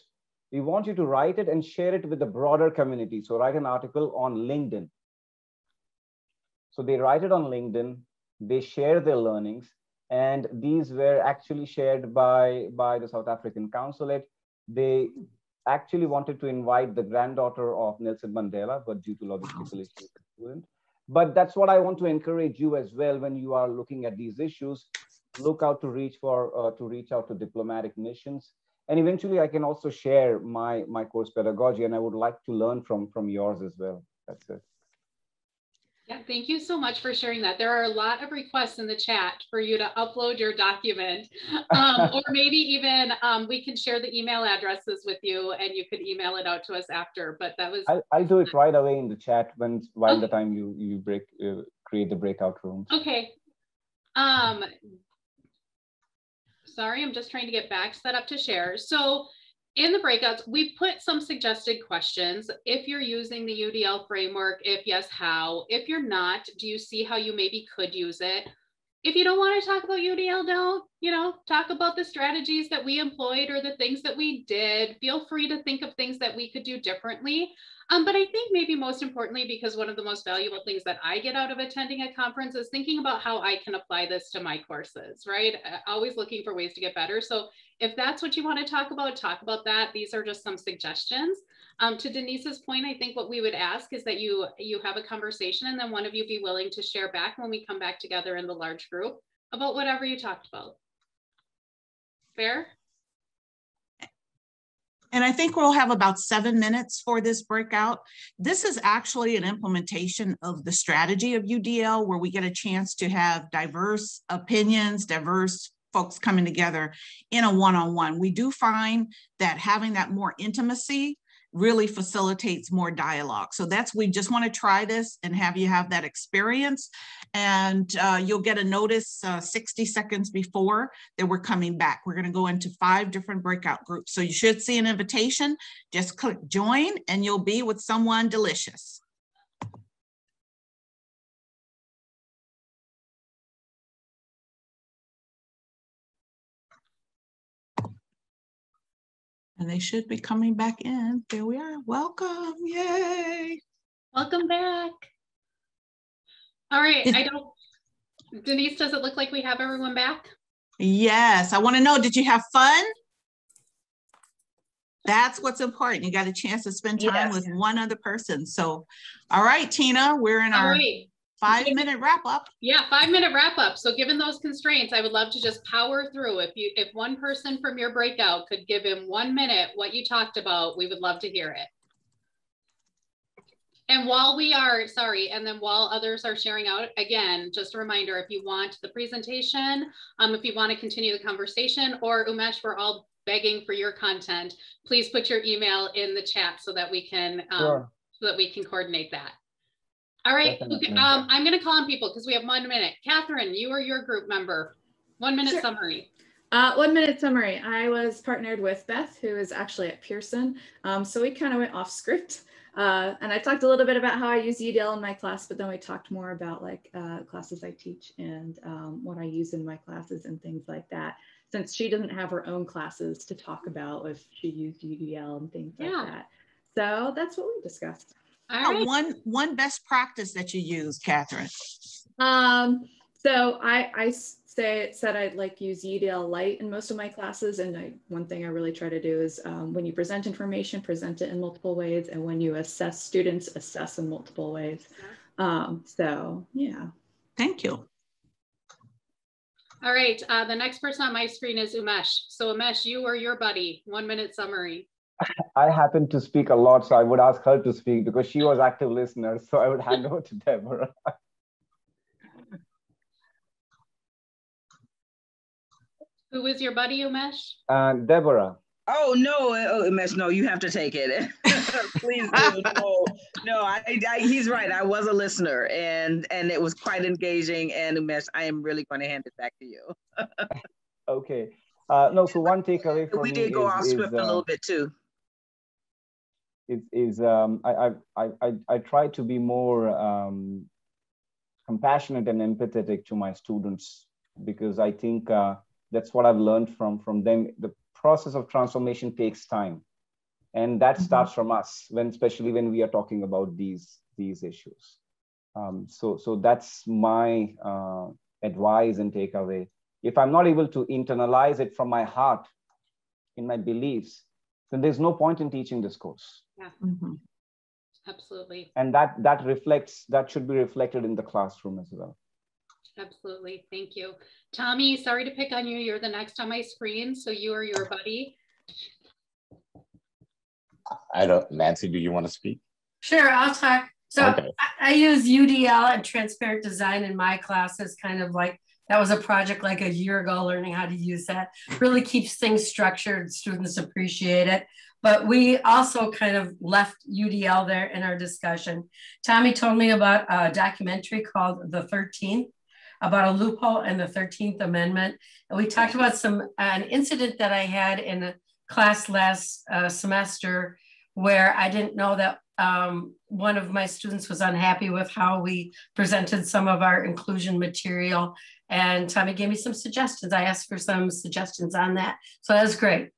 Speaker 4: We want you to write it and share it with the broader community. So write an article on LinkedIn. So they write it on LinkedIn, they share their learnings, and these were actually shared by the South African Consulate. They actually wanted to invite the granddaughter of Nelson Mandela, but due to logistical issues, couldn't. But that's what I want to encourage you as well when you are looking at these issues. Look out to reach out to diplomatic missions. And eventually I can also share my course pedagogy, and I would like to learn from yours as well. That's it.
Speaker 1: Yeah, thank you so much for sharing that. There are a lot of requests in the chat for you to upload your document, or maybe even we can share the email addresses with you and you could email it out to us after, but that was...
Speaker 4: I'll do it right away in the chat while the time you create the breakout rooms.
Speaker 1: Okay. Sorry, I'm just trying to get back set up to share. So in the breakouts, we put some suggested questions. If you're using the UDL framework, if yes, how? If you're not, do you see how you maybe could use it? If you don't want to talk about UDL, don't, talk about the strategies that we employed or the things that we did. Feel free to think of things that we could do differently. But I think maybe most importantly, because one of the most valuable things that I get out of attending a conference is thinking about how I can apply this to my courses, right? Always looking for ways to get better. So if that's what you want to talk about that. These are just some suggestions. To Denise's point, I think what we would ask is that you have a conversation and then one of you be willing to share back when we come back together in the large group about whatever you talked about. Fair?
Speaker 2: And I think we'll have about 7 minutes for this breakout. This is actually an implementation of the strategy of UDL, where we get a chance to have diverse opinions, diverse folks coming together in a one-on-one. We do find that having that more intimacy really facilitates more dialogue. So we just want to try this and have you have that experience. And you'll get a notice 60 seconds before that we're coming back. We're going to go into 5 different breakout groups. So you should see an invitation. Just click join and you'll be with someone delicious. And they should be coming back in. There we are. Welcome. Yay.
Speaker 1: Welcome back. All right. Denise, does it look like we have everyone back?
Speaker 2: Yes. I want to know, did you have fun? That's what's important. You got a chance to spend time with one other person. So, all right, Tina, we're in our 5-minute wrap up.
Speaker 1: Yeah, 5-minute wrap up. So given those constraints, I would love to just power through. If one person from your breakout could give in 1 minute what you talked about, we would love to hear it. And while we are, sorry, and then while others are sharing out, again, just a reminder, if you want the presentation, if you want to continue the conversation, or Umesh, we're all begging for your content, please put your email in the chat so that we can,
Speaker 4: Sure.
Speaker 1: so that we can coordinate that. All right, okay, I'm going to call on people because we have 1 minute. Catherine, you are your group member. 1 minute
Speaker 5: Sure.
Speaker 1: summary.
Speaker 5: 1 minute summary. I was partnered with Beth, who is actually at Pearson. So we kind of went off script. And I talked a little bit about how I use UDL in my class, but then we talked more about like classes I teach and what I use in my classes and things like that. Since she doesn't have her own classes to talk about if she used UDL and things like that. So that's what we discussed.
Speaker 1: All right.
Speaker 2: One best practice that you use, Catherine.
Speaker 5: So I said I'd like use UDL Lite in most of my classes. And one thing I really try to do is when you present information, present it in multiple ways. And when you assess students, assess in multiple ways. So yeah.
Speaker 2: Thank you.
Speaker 1: All right, the next person on my screen is Umesh. So Umesh, you are your buddy. 1 minute summary.
Speaker 4: I happen to speak a lot, so I would ask her to speak because she was active listener. So I would hand over to Deborah.
Speaker 1: Who is your buddy, Umesh?
Speaker 4: Deborah.
Speaker 6: Oh no, Umesh, no, you have to take it. Please do. No, he's right. I was a listener, and it was quite engaging. And Umesh, I am really going to hand it back to you.
Speaker 4: Okay. No, so one takeaway for me
Speaker 6: we did go off script a little bit too.
Speaker 4: I try to be more compassionate and empathetic to my students because I think that's what I've learned from them. The process of transformation takes time, and that starts from us, especially when we are talking about these issues. So that's my advice and takeaway. If I'm not able to internalize it from my heart, in my beliefs, then there's no point in teaching this course.
Speaker 1: Yeah, absolutely.
Speaker 4: And that should be reflected in the classroom as well.
Speaker 1: Absolutely, thank you. Tommy, sorry to pick on you. You're the next on my screen, so you are your buddy.
Speaker 7: Nancy, do you want to speak?
Speaker 8: Sure, I'll talk. So okay. I use UDL and transparent design in my classes, kind of like that was a project like a year ago, learning how to use that. Really keeps things structured, students appreciate it. But we also kind of left UDL there in our discussion. Tommy told me about a documentary called The 13th, about a loophole in the 13th Amendment. And we talked about an incident that I had in a class last semester where I didn't know that one of my students was unhappy with how we presented some of our inclusion material. And Tommy gave me some suggestions. I asked for some suggestions on that. So that was great.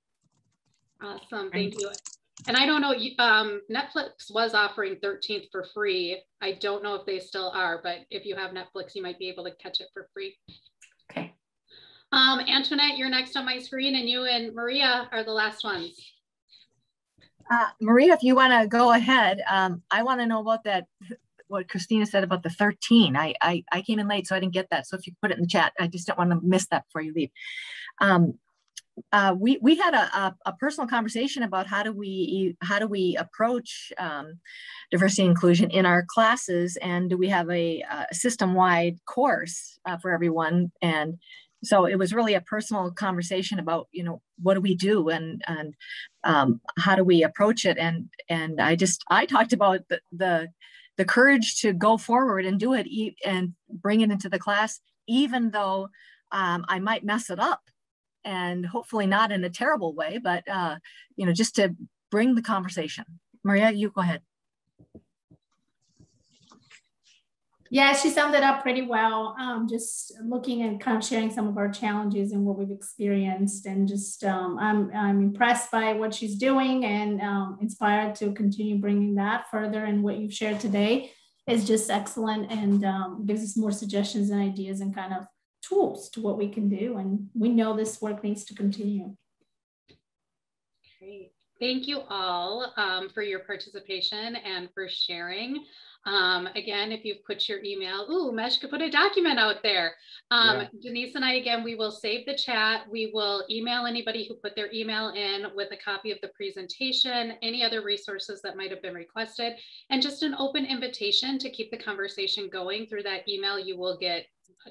Speaker 1: Awesome, thank you. And I don't know, Netflix was offering 13th for free. I don't know if they still are, but if you have Netflix, you might be able to catch it for free.
Speaker 8: Okay.
Speaker 1: Antoinette, you're next on my screen, and you and Maria are the last ones.
Speaker 9: Maria, if you want to go ahead, I want to know about that, what Christina said about the 13. I came in late, so I didn't get that. So if you put it in the chat, I just don't want to miss that before you leave. We had a personal conversation about how do we approach diversity and inclusion in our classes, and do we have a system-wide course for everyone? And so it was really a personal conversation about, you know, what do we do and how do we approach it? And I talked about the courage to go forward and do it and bring it into the class, even though I might mess it up. And hopefully not in a terrible way, but you know, just to bring the conversation. Maria, you go ahead.
Speaker 10: Yeah, she summed it up pretty well. Just looking and kind of sharing some of our challenges and what we've experienced, and just I'm impressed by what she's doing and inspired to continue bringing that further. And what you've shared today is just excellent, and gives us more suggestions and ideas and kind of tools to what we can do. And we know this work needs to continue.
Speaker 1: Great. Thank you all for your participation and for sharing. Again, if you've put your email, Mesh could put a document out there. Denise and I, again, we will save the chat. We will email anybody who put their email in with a copy of the presentation, any other resources that might have been requested, and just an open invitation to keep the conversation going. Through that email, you will get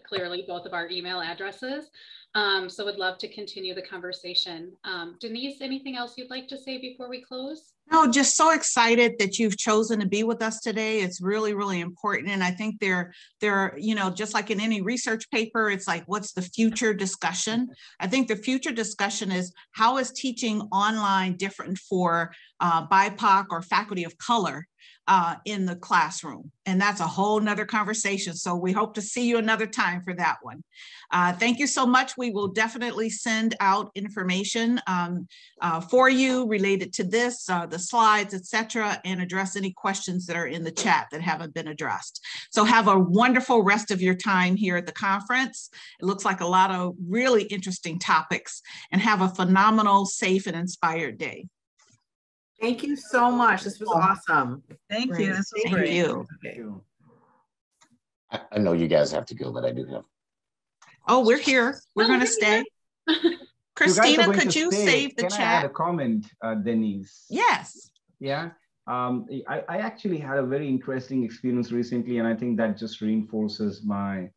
Speaker 1: clearly both of our email addresses. So would love to continue the conversation. Denise, anything else you'd like to say before we close?
Speaker 2: No, just so excited that you've chosen to be with us today. It's really, really important. And I think they're, you know, just like in any research paper, it's like, what's the future discussion? I think the future discussion is how is teaching online different for BIPOC or faculty of color in the classroom? And that's a whole nother conversation. So we hope to see you another time for that one. Thank you so much. We will definitely send out information for you related to this, the slides, etc., and address any questions that are in the chat that haven't been addressed. So have a wonderful rest of your time here at the conference. It looks like a lot of really interesting topics, and have a phenomenal, safe, and inspired day.
Speaker 3: Thank you so much. This was awesome.
Speaker 6: Thank you. This was
Speaker 2: Thank
Speaker 6: great.
Speaker 2: you.
Speaker 3: Okay.
Speaker 7: I know you guys have to go, but I do have.
Speaker 2: Oh, we're here. We're going to stay. Christina, could you save the
Speaker 4: chat?
Speaker 2: chat?
Speaker 4: I add a comment, Denise?
Speaker 2: Yes.
Speaker 4: Yeah. I actually had a very interesting experience recently, and I think that just reinforces my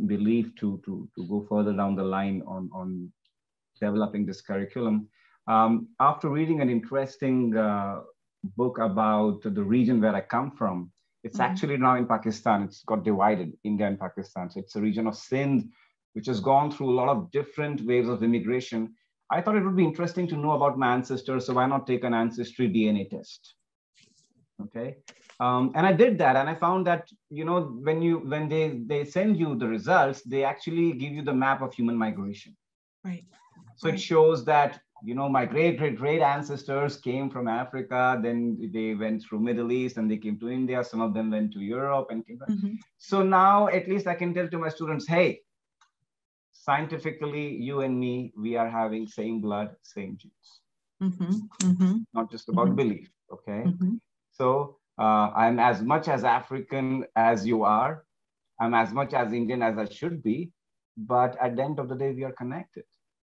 Speaker 4: belief to go further down the line on developing this curriculum. After reading an interesting book about the region where I come from, it's actually now in Pakistan. It's got divided, India and Pakistan. So it's a region of Sindh, which has gone through a lot of different waves of immigration. I thought it would be interesting to know about my ancestors, so why not take an ancestry DNA test? Okay, and I did that, and I found that, you know, when they send you the results, they actually give you the map of human migration.
Speaker 2: Right.
Speaker 4: So it shows that, you know, my great ancestors came from Africa, then they went through Middle East and they came to India. Some of them went to Europe and came back. So now at least I can tell to my students, hey, scientifically, you and me, we are having same blood, same genes. Not just about belief, okay? So I'm as much as African as you are. I'm as much as Indian as I should be. But at the end of the day, we are connected.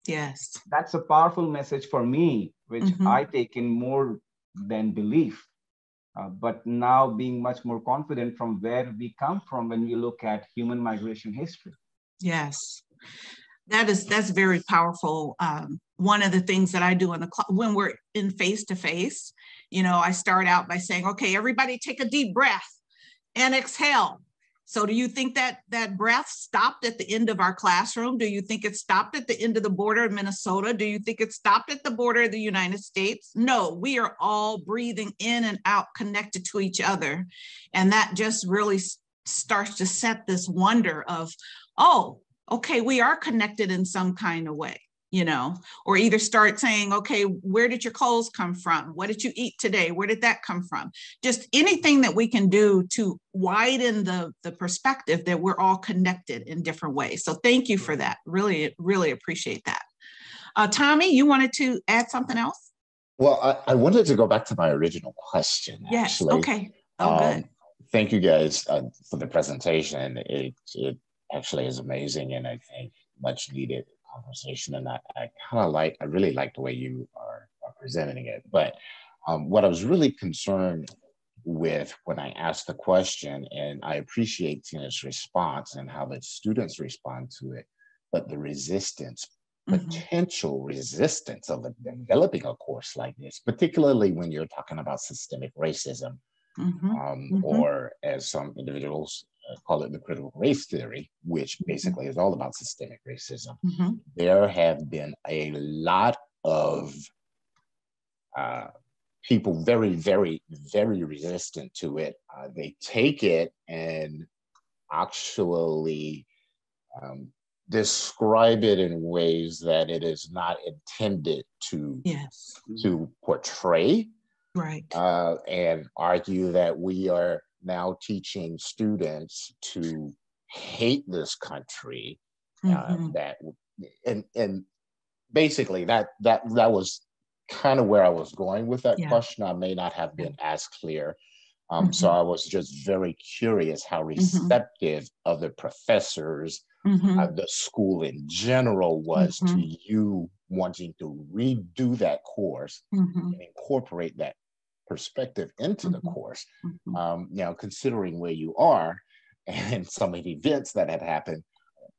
Speaker 2: Yes.
Speaker 4: That's a powerful message for me, which I take in more than belief. But now being much more confident from where we come from when we look at human migration history.
Speaker 2: Yes. That's very powerful. One of the things that I do in the when we're in face-to-face, you know, I start out by saying, okay, everybody take a deep breath and exhale. So do you think that that breath stopped at the end of our classroom? Do you think it stopped at the end of the border of Minnesota? Do you think it stopped at the border of the United States? No, we are all breathing in and out, connected to each other. And that just really starts to set this wonder of, oh, okay, we are connected in some kind of way, you know, or either start saying, okay, where did your clothes come from? What did you eat today? Where did that come from? Just anything that we can do to widen the perspective that we're all connected in different ways. So thank you for that. Really, really appreciate that. Tommy, you wanted to add something else?
Speaker 7: Well, I wanted to go back to my original question.
Speaker 2: Yes,
Speaker 7: actually.
Speaker 2: okay. Oh, good.
Speaker 7: Thank you guys for the presentation. It actually is amazing, and I think much needed conversation. And I really like the way you are presenting it. But what I was really concerned with when I asked the question, and I appreciate Tina's response and how the students respond to it, but the resistance, potential resistance of developing a course like this, particularly when you're talking about systemic racism, or as some individuals call it, the critical race theory, which basically is all about systemic racism. There have been a lot of people very, very, very resistant to it. They take it and actually describe it in ways that it is not intended to, to portray.
Speaker 2: Right.
Speaker 7: And argue that we are now teaching students to hate this country. That and basically that was kind of where I was going with that
Speaker 2: Yeah.
Speaker 7: question. I may not have been as clear. So I was just very curious how receptive other professors, the school in general was to you wanting to redo that course and incorporate that perspective into the course. Now, considering where you are and some of the events that had happened,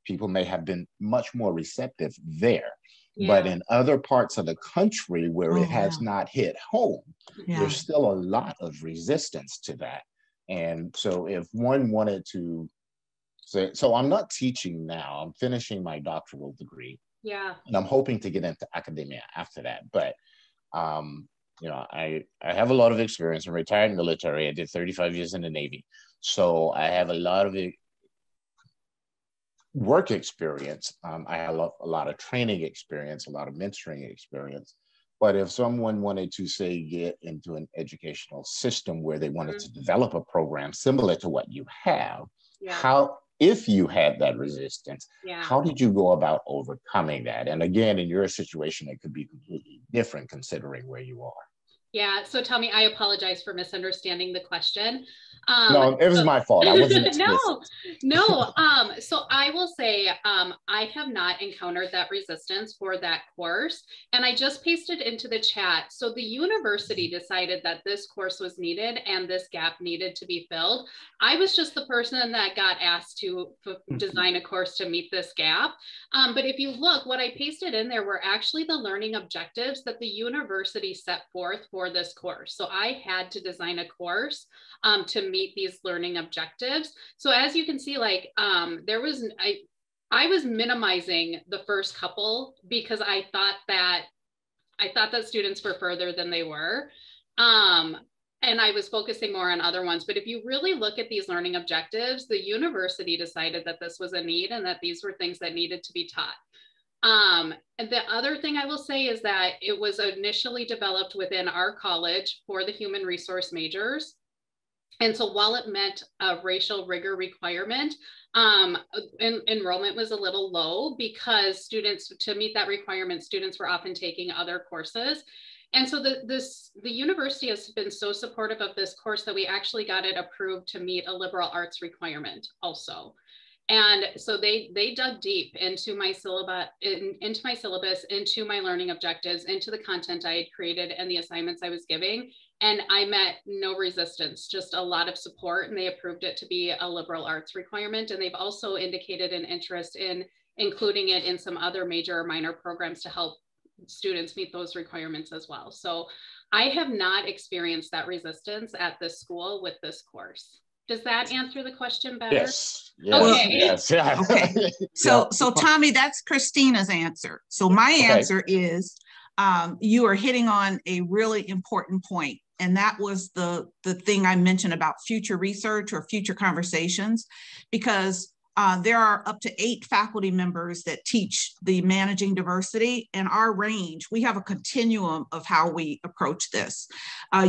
Speaker 7: people may have been much more receptive there. Yeah. But in other parts of the country where it has not hit home, there's still a lot of resistance to that. And so if one wanted to say, so I'm not teaching now, I'm finishing my doctoral degree.
Speaker 1: Yeah.
Speaker 7: And I'm hoping to get into academia after that. But, you know, I have a lot of experience. I'm retired military. I did 35 years in the Navy. So I have a lot of work experience. I have a lot of training experience, a lot of mentoring experience. But if someone wanted to, say, get into an educational system where they wanted to develop a program similar to what you have, how, if you had that resistance, how did you go about overcoming that? And again, in your situation, it could be completely different considering where you are.
Speaker 1: Yeah, so Tommy, I apologize for misunderstanding the question.
Speaker 7: No, it was my fault. I wasn't explicit.
Speaker 1: No. So I will say I have not encountered that resistance for that course. And I just pasted into the chat. So the university decided that this course was needed and this gap needed to be filled. I was just the person that got asked to design a course to meet this gap. But if you look, what I pasted in there were actually the learning objectives that the university set forth for this course. So I had to design a course to meet these learning objectives. So as you can see, like I was minimizing the first couple because I thought that students were further than they were. And I was focusing more on other ones. But if you really look at these learning objectives, the university decided that this was a need and that these were things that needed to be taught. And the other thing I will say is that it was initially developed within our college for the human resource majors. And so while it met a racial rigor requirement, enrollment was a little low because students, to meet that requirement, students were often taking other courses. And so the university has been so supportive of this course that we actually got it approved to meet a liberal arts requirement also. And so they dug deep into my syllabus, into my learning objectives, into the content I had created and the assignments I was giving. And I met no resistance, just a lot of support, and they approved it to be a liberal arts requirement. And they've also indicated an interest in including it in some other major or minor programs to help students meet those requirements as well. So I have not experienced that resistance at this school with this course. Does that answer the question better?
Speaker 7: Yes.
Speaker 1: Okay.
Speaker 7: Yes.
Speaker 2: Okay. So Tommy, that's Christina's answer. So my answer is you are hitting on a really important point. And that was the thing I mentioned about future research or future conversations, because there are up to 8 faculty members that teach the managing diversity, and our range, we have a continuum of how we approach this.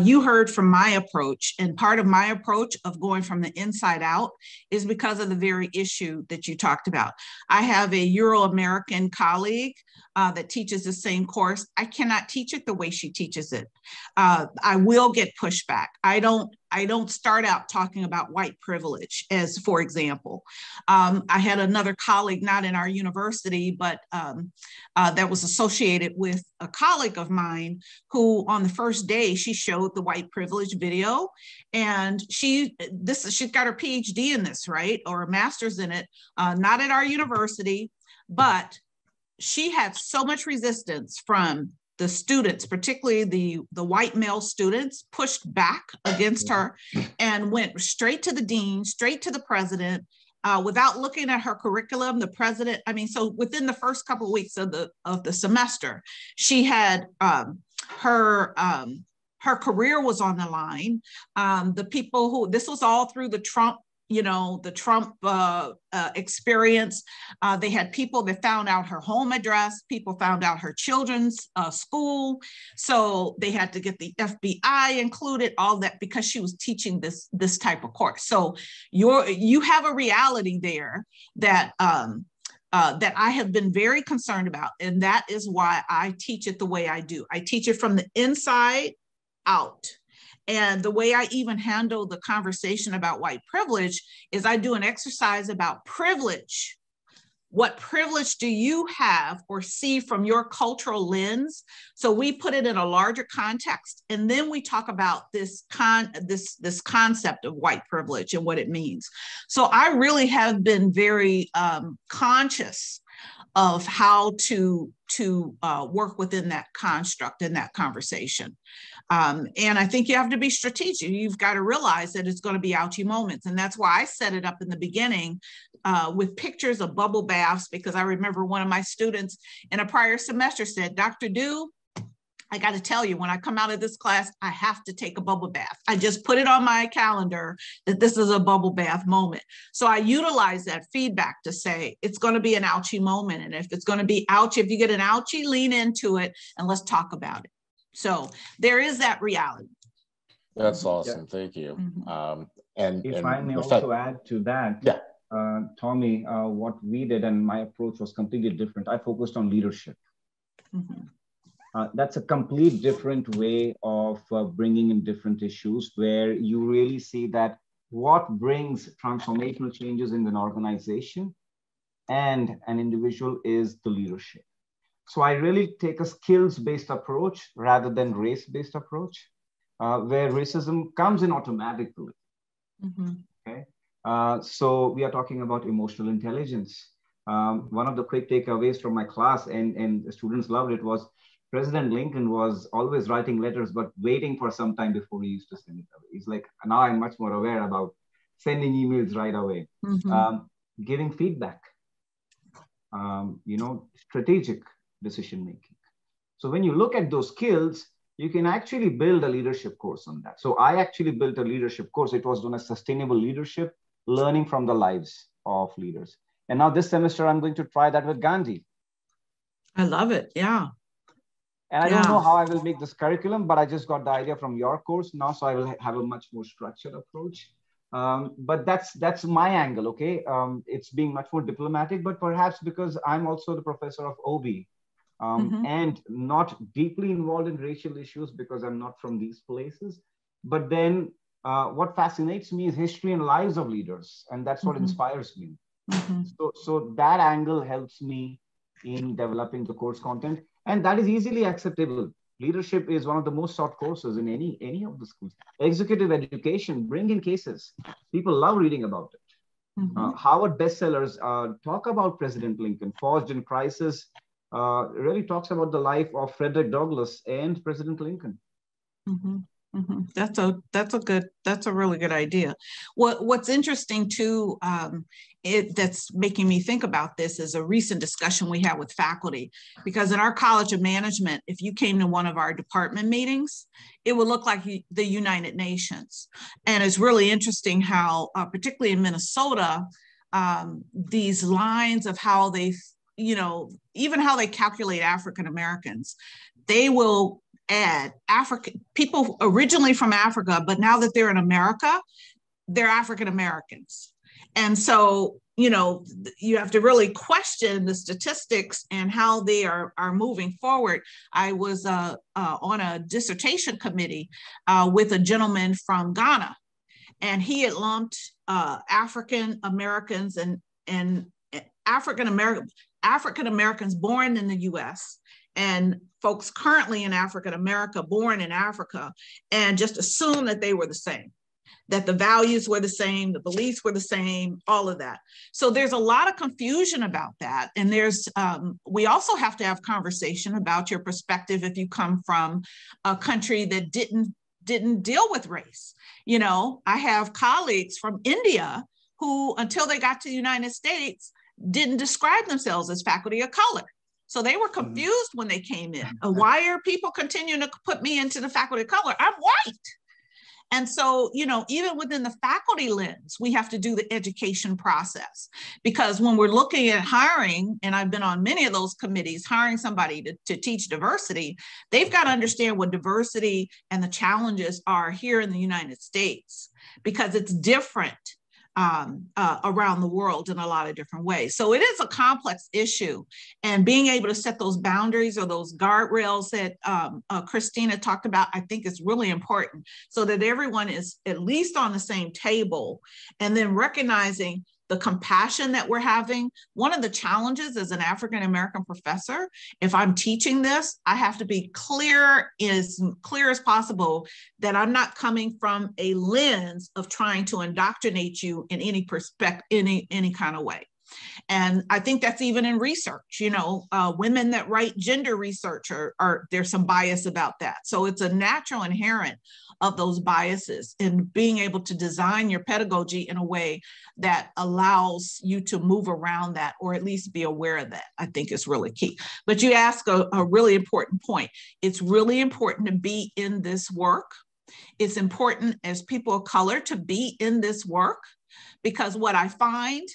Speaker 2: You heard from my approach, and part of my approach of going from the inside out is because of the very issue that you talked about. I have a Euro-American colleague that teaches the same course. I cannot teach it the way she teaches it. I will get pushback. I don't start out talking about white privilege as, for example. I had another colleague, not in our university, but that was associated with a colleague of mine who on the first day, she showed the white privilege video, and she's got her PhD in this, right? Or a master's in it, not at our university, but she had so much resistance from the students, particularly the white male students, pushed back against her and went straight to the dean, straight to the president, without looking at her curriculum. The president, so within the first couple of weeks of the semester, she had her career was on the line. The people who, this was all through the Trump experience. They had people that found out her home address, people found out her children's school. So they had to get the FBI included, all that, because she was teaching this type of course. So you have a reality there that that I have been very concerned about. And that is why I teach it the way I do. I teach it from the inside out. And the way I even handle the conversation about white privilege is I do an exercise about privilege. What privilege do you have or see from your cultural lens? So we put it in a larger context, and then we talk about this concept of white privilege and what it means. So I really have been very conscious of how to work within that construct and that conversation. And I think you have to be strategic. You've got to realize that it's going to be ouchy moments. And that's why I set it up in the beginning with pictures of bubble baths, because I remember one of my students in a prior semester said, Dr. Du, I got to tell you, when I come out of this class, I have to take a bubble bath. I just put it on my calendar that this is a bubble bath moment. So I utilize that feedback to say, it's going to be an ouchy moment. And if it's going to be ouchy, if you get an ouchy, lean into it and let's talk about it. So there is that reality.
Speaker 7: That's awesome. Yeah. Thank you.
Speaker 2: Mm-hmm.
Speaker 7: And
Speaker 4: if I may also add to that,
Speaker 7: yeah.
Speaker 4: Tommy, what we did and my approach was completely different. I focused on leadership.
Speaker 2: Mm-hmm.
Speaker 4: That's a complete different way of bringing in different issues, where you really see that what brings transformational changes in an organization and an individual is the leadership. So I really take a skills-based approach rather than race-based approach, where racism comes in automatically.
Speaker 2: Mm-hmm.
Speaker 4: Okay. So we are talking about emotional intelligence. One of the quick takeaways from my class, and the students loved it, was President Lincoln was always writing letters, but waiting for some time before he used to send it away. He's like, now I'm much more aware about sending emails right away, giving feedback, strategic decision-making. So when you look at those skills, you can actually build a leadership course on that. So I actually built a leadership course. It was known as Sustainable Leadership, Learning from the Lives of Leaders. And now this semester, I'm going to try that with Gandhi.
Speaker 2: I love it. Yeah.
Speaker 4: And I don't know how I will make this curriculum, but I just got the idea from your course now, so I will have a much more structured approach. But that's my angle, okay? It's being much more diplomatic, but perhaps because I'm also the professor of OB and not deeply involved in racial issues because I'm not from these places. But then what fascinates me is history and lives of leaders, and that's what inspires me. So that angle helps me in developing the course content. And that is easily acceptable. Leadership is one of the most sought courses in any of the schools. Executive education, bring in cases. People love reading about it. Harvard bestsellers talk about President Lincoln. Forged in Crisis really talks about the life of Frederick Douglass and President Lincoln.
Speaker 2: That's a really good idea. What's interesting too, that's making me think about this is a recent discussion we had with faculty, because in our College of Management, if you came to one of our department meetings, it would look like the United Nations. And it's really interesting how, particularly in Minnesota, these lines of how they, even how they calculate African Americans, they will add people originally from Africa, but now that they're in America, they're African Americans. And so, you have to really question the statistics and how they are moving forward. I was on a dissertation committee with a gentleman from Ghana, and he had lumped African Americans and African Americans born in the US and folks currently in African America, born in Africa, and just assume that they were the same, that the values were the same, the beliefs were the same, all of that. So there's a lot of confusion about that. And we also have to have conversation about your perspective if you come from a country that didn't deal with race. I have colleagues from India who, until they got to the United States, didn't describe themselves as faculty of color. So they were confused when they came in. Why are people continuing to put me into the faculty of color? I'm white. And so, even within the faculty lens, we have to do the education process, because when we're looking at hiring, and I've been on many of those committees, hiring somebody to teach diversity, they've got to understand what diversity and the challenges are here in the United States, because it's different around the world in a lot of different ways. So it is a complex issue, and being able to set those boundaries or those guardrails that Christina talked about, I think is really important, so that everyone is at least on the same table, and then recognizing the compassion that we're having. One of the challenges as an African-American professor, if I'm teaching this, I have to be clear as possible that I'm not coming from a lens of trying to indoctrinate you in any perspective, any kind of way. And I think that's even in research, you know, women that write gender research there's some bias about that. So it's a natural inherent of those biases, and being able to design your pedagogy in a way that allows you to move around that, or at least be aware of that, I think is really key. But you ask a really important point. It's really important to be in this work. It's important as people of color to be in this work, because what I find,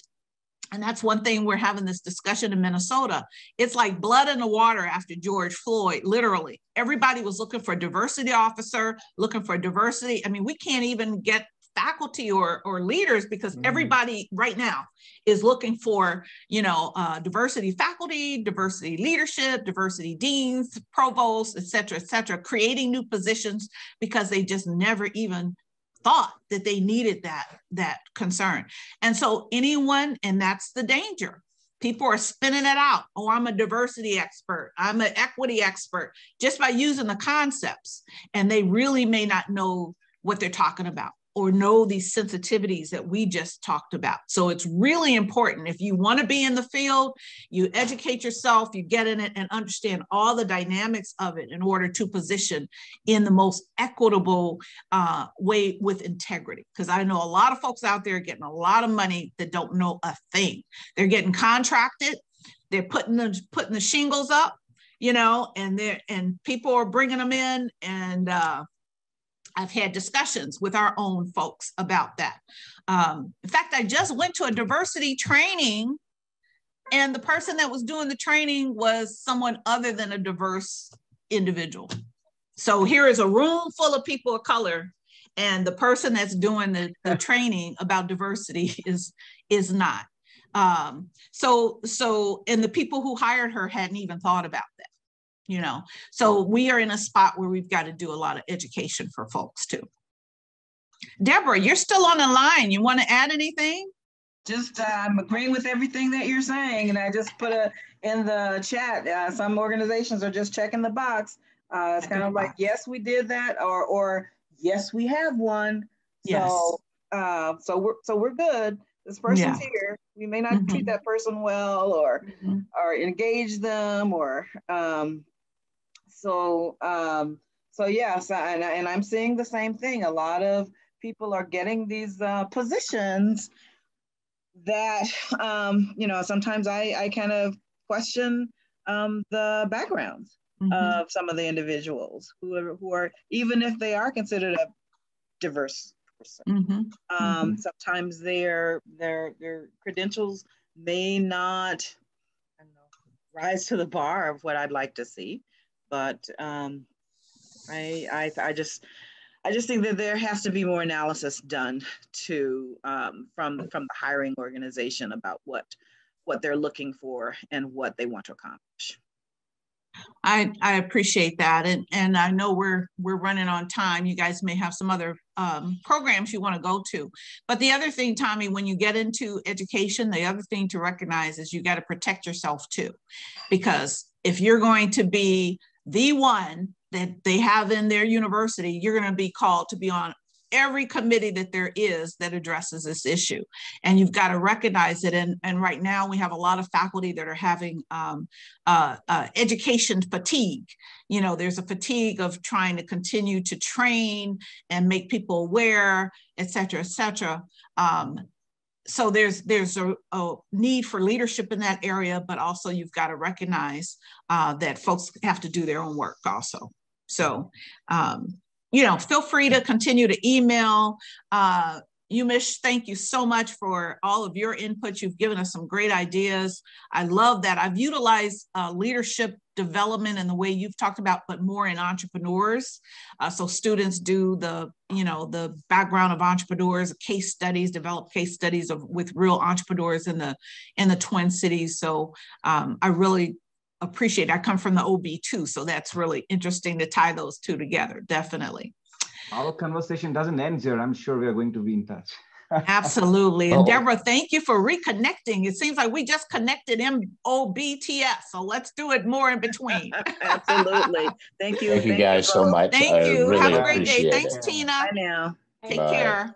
Speaker 2: and that's one thing we're having this discussion in Minnesota, it's like blood in the water after George Floyd, literally. Everybody was looking for a diversity officer, looking for diversity. I mean, we can't even get faculty or leaders, because everybody right now is looking for, you know, diversity faculty, diversity leadership, diversity deans, provosts, et cetera, creating new positions because they just never even thought that they needed that concern. And so anyone, and that's the danger. People are spinning it out. Oh, I'm a diversity expert. I'm an equity expert, just by using the concepts. And they really may not know what they're talking about, or know these sensitivities that we just talked about. So it's really important. If you want to be in the field, you educate yourself, you get in it and understand all the dynamics of it in order to position in the most equitable way with integrity. Because I know a lot of folks out there getting a lot of money that don't know a thing. They're getting contracted. They're putting the shingles up, you know, and people are bringing them in, and I've had discussions with our own folks about that. In fact, I just went to a diversity training, and the person that was doing the training was someone other than a diverse individual. So here is a room full of people of color, and the person that's doing the training about diversity is not. And the people who hired her hadn't even thought about that. You know, so we are in a spot where we've got to do a lot of education for folks too. Deborah, you're still on the line. You want to add anything?
Speaker 6: Just I'm agreeing with everything that you're saying, and I just put in the chat. Some organizations are just checking the box. It's kind of like, yes, we did that, or yes, we have one.
Speaker 2: Yes.
Speaker 6: So we're good. This person's here. We may not treat that person well, or engage them, or so yes, and I'm seeing the same thing. A lot of people are getting these positions that, you know, sometimes I kind of question the backgrounds of some of the individuals who are, even if they are considered a diverse person. Sometimes their credentials may not, I don't know, rise to the bar of what I'd like to see. But I just think that there has to be more analysis done from the hiring organization about what they're looking for and what they want to accomplish.
Speaker 2: I appreciate that, and I know we're running on time. You guys may have some other programs you want to go to, but the other thing, Tommy, when you get into education, the other thing to recognize is you got to protect yourself too, because if you're going to be the one that they have in their university, you're going to be called to be on every committee that there is that addresses this issue. And you've got to recognize it. And right now we have a lot of faculty that are having education fatigue. You know, there's a fatigue of trying to continue to train and make people aware, et cetera, et cetera. So there's a need for leadership in that area, but also you've got to recognize that folks have to do their own work also. So, you know, feel free to continue to email Umesh, thank you so much for all of your input. You've given us some great ideas. I love that. I've utilized leadership development in the way you've talked about, but more in entrepreneurs. So students do the, the background of entrepreneurs, case studies, develop case studies with real entrepreneurs in the Twin Cities. So I really appreciate it. I come from the OB too, so that's really interesting to tie those two together, definitely.
Speaker 4: Our conversation doesn't end here. I'm sure we are going to be in touch.
Speaker 2: Absolutely. And Deborah, thank you for reconnecting. It seems like we just connected MOBTS, so let's do it more in between.
Speaker 6: Absolutely. Thank you.
Speaker 7: Thank you guys so much.
Speaker 2: Thank you.
Speaker 7: Really
Speaker 2: have a great day.
Speaker 7: it.
Speaker 2: Thanks, Tina.
Speaker 6: Bye now.
Speaker 2: Take care.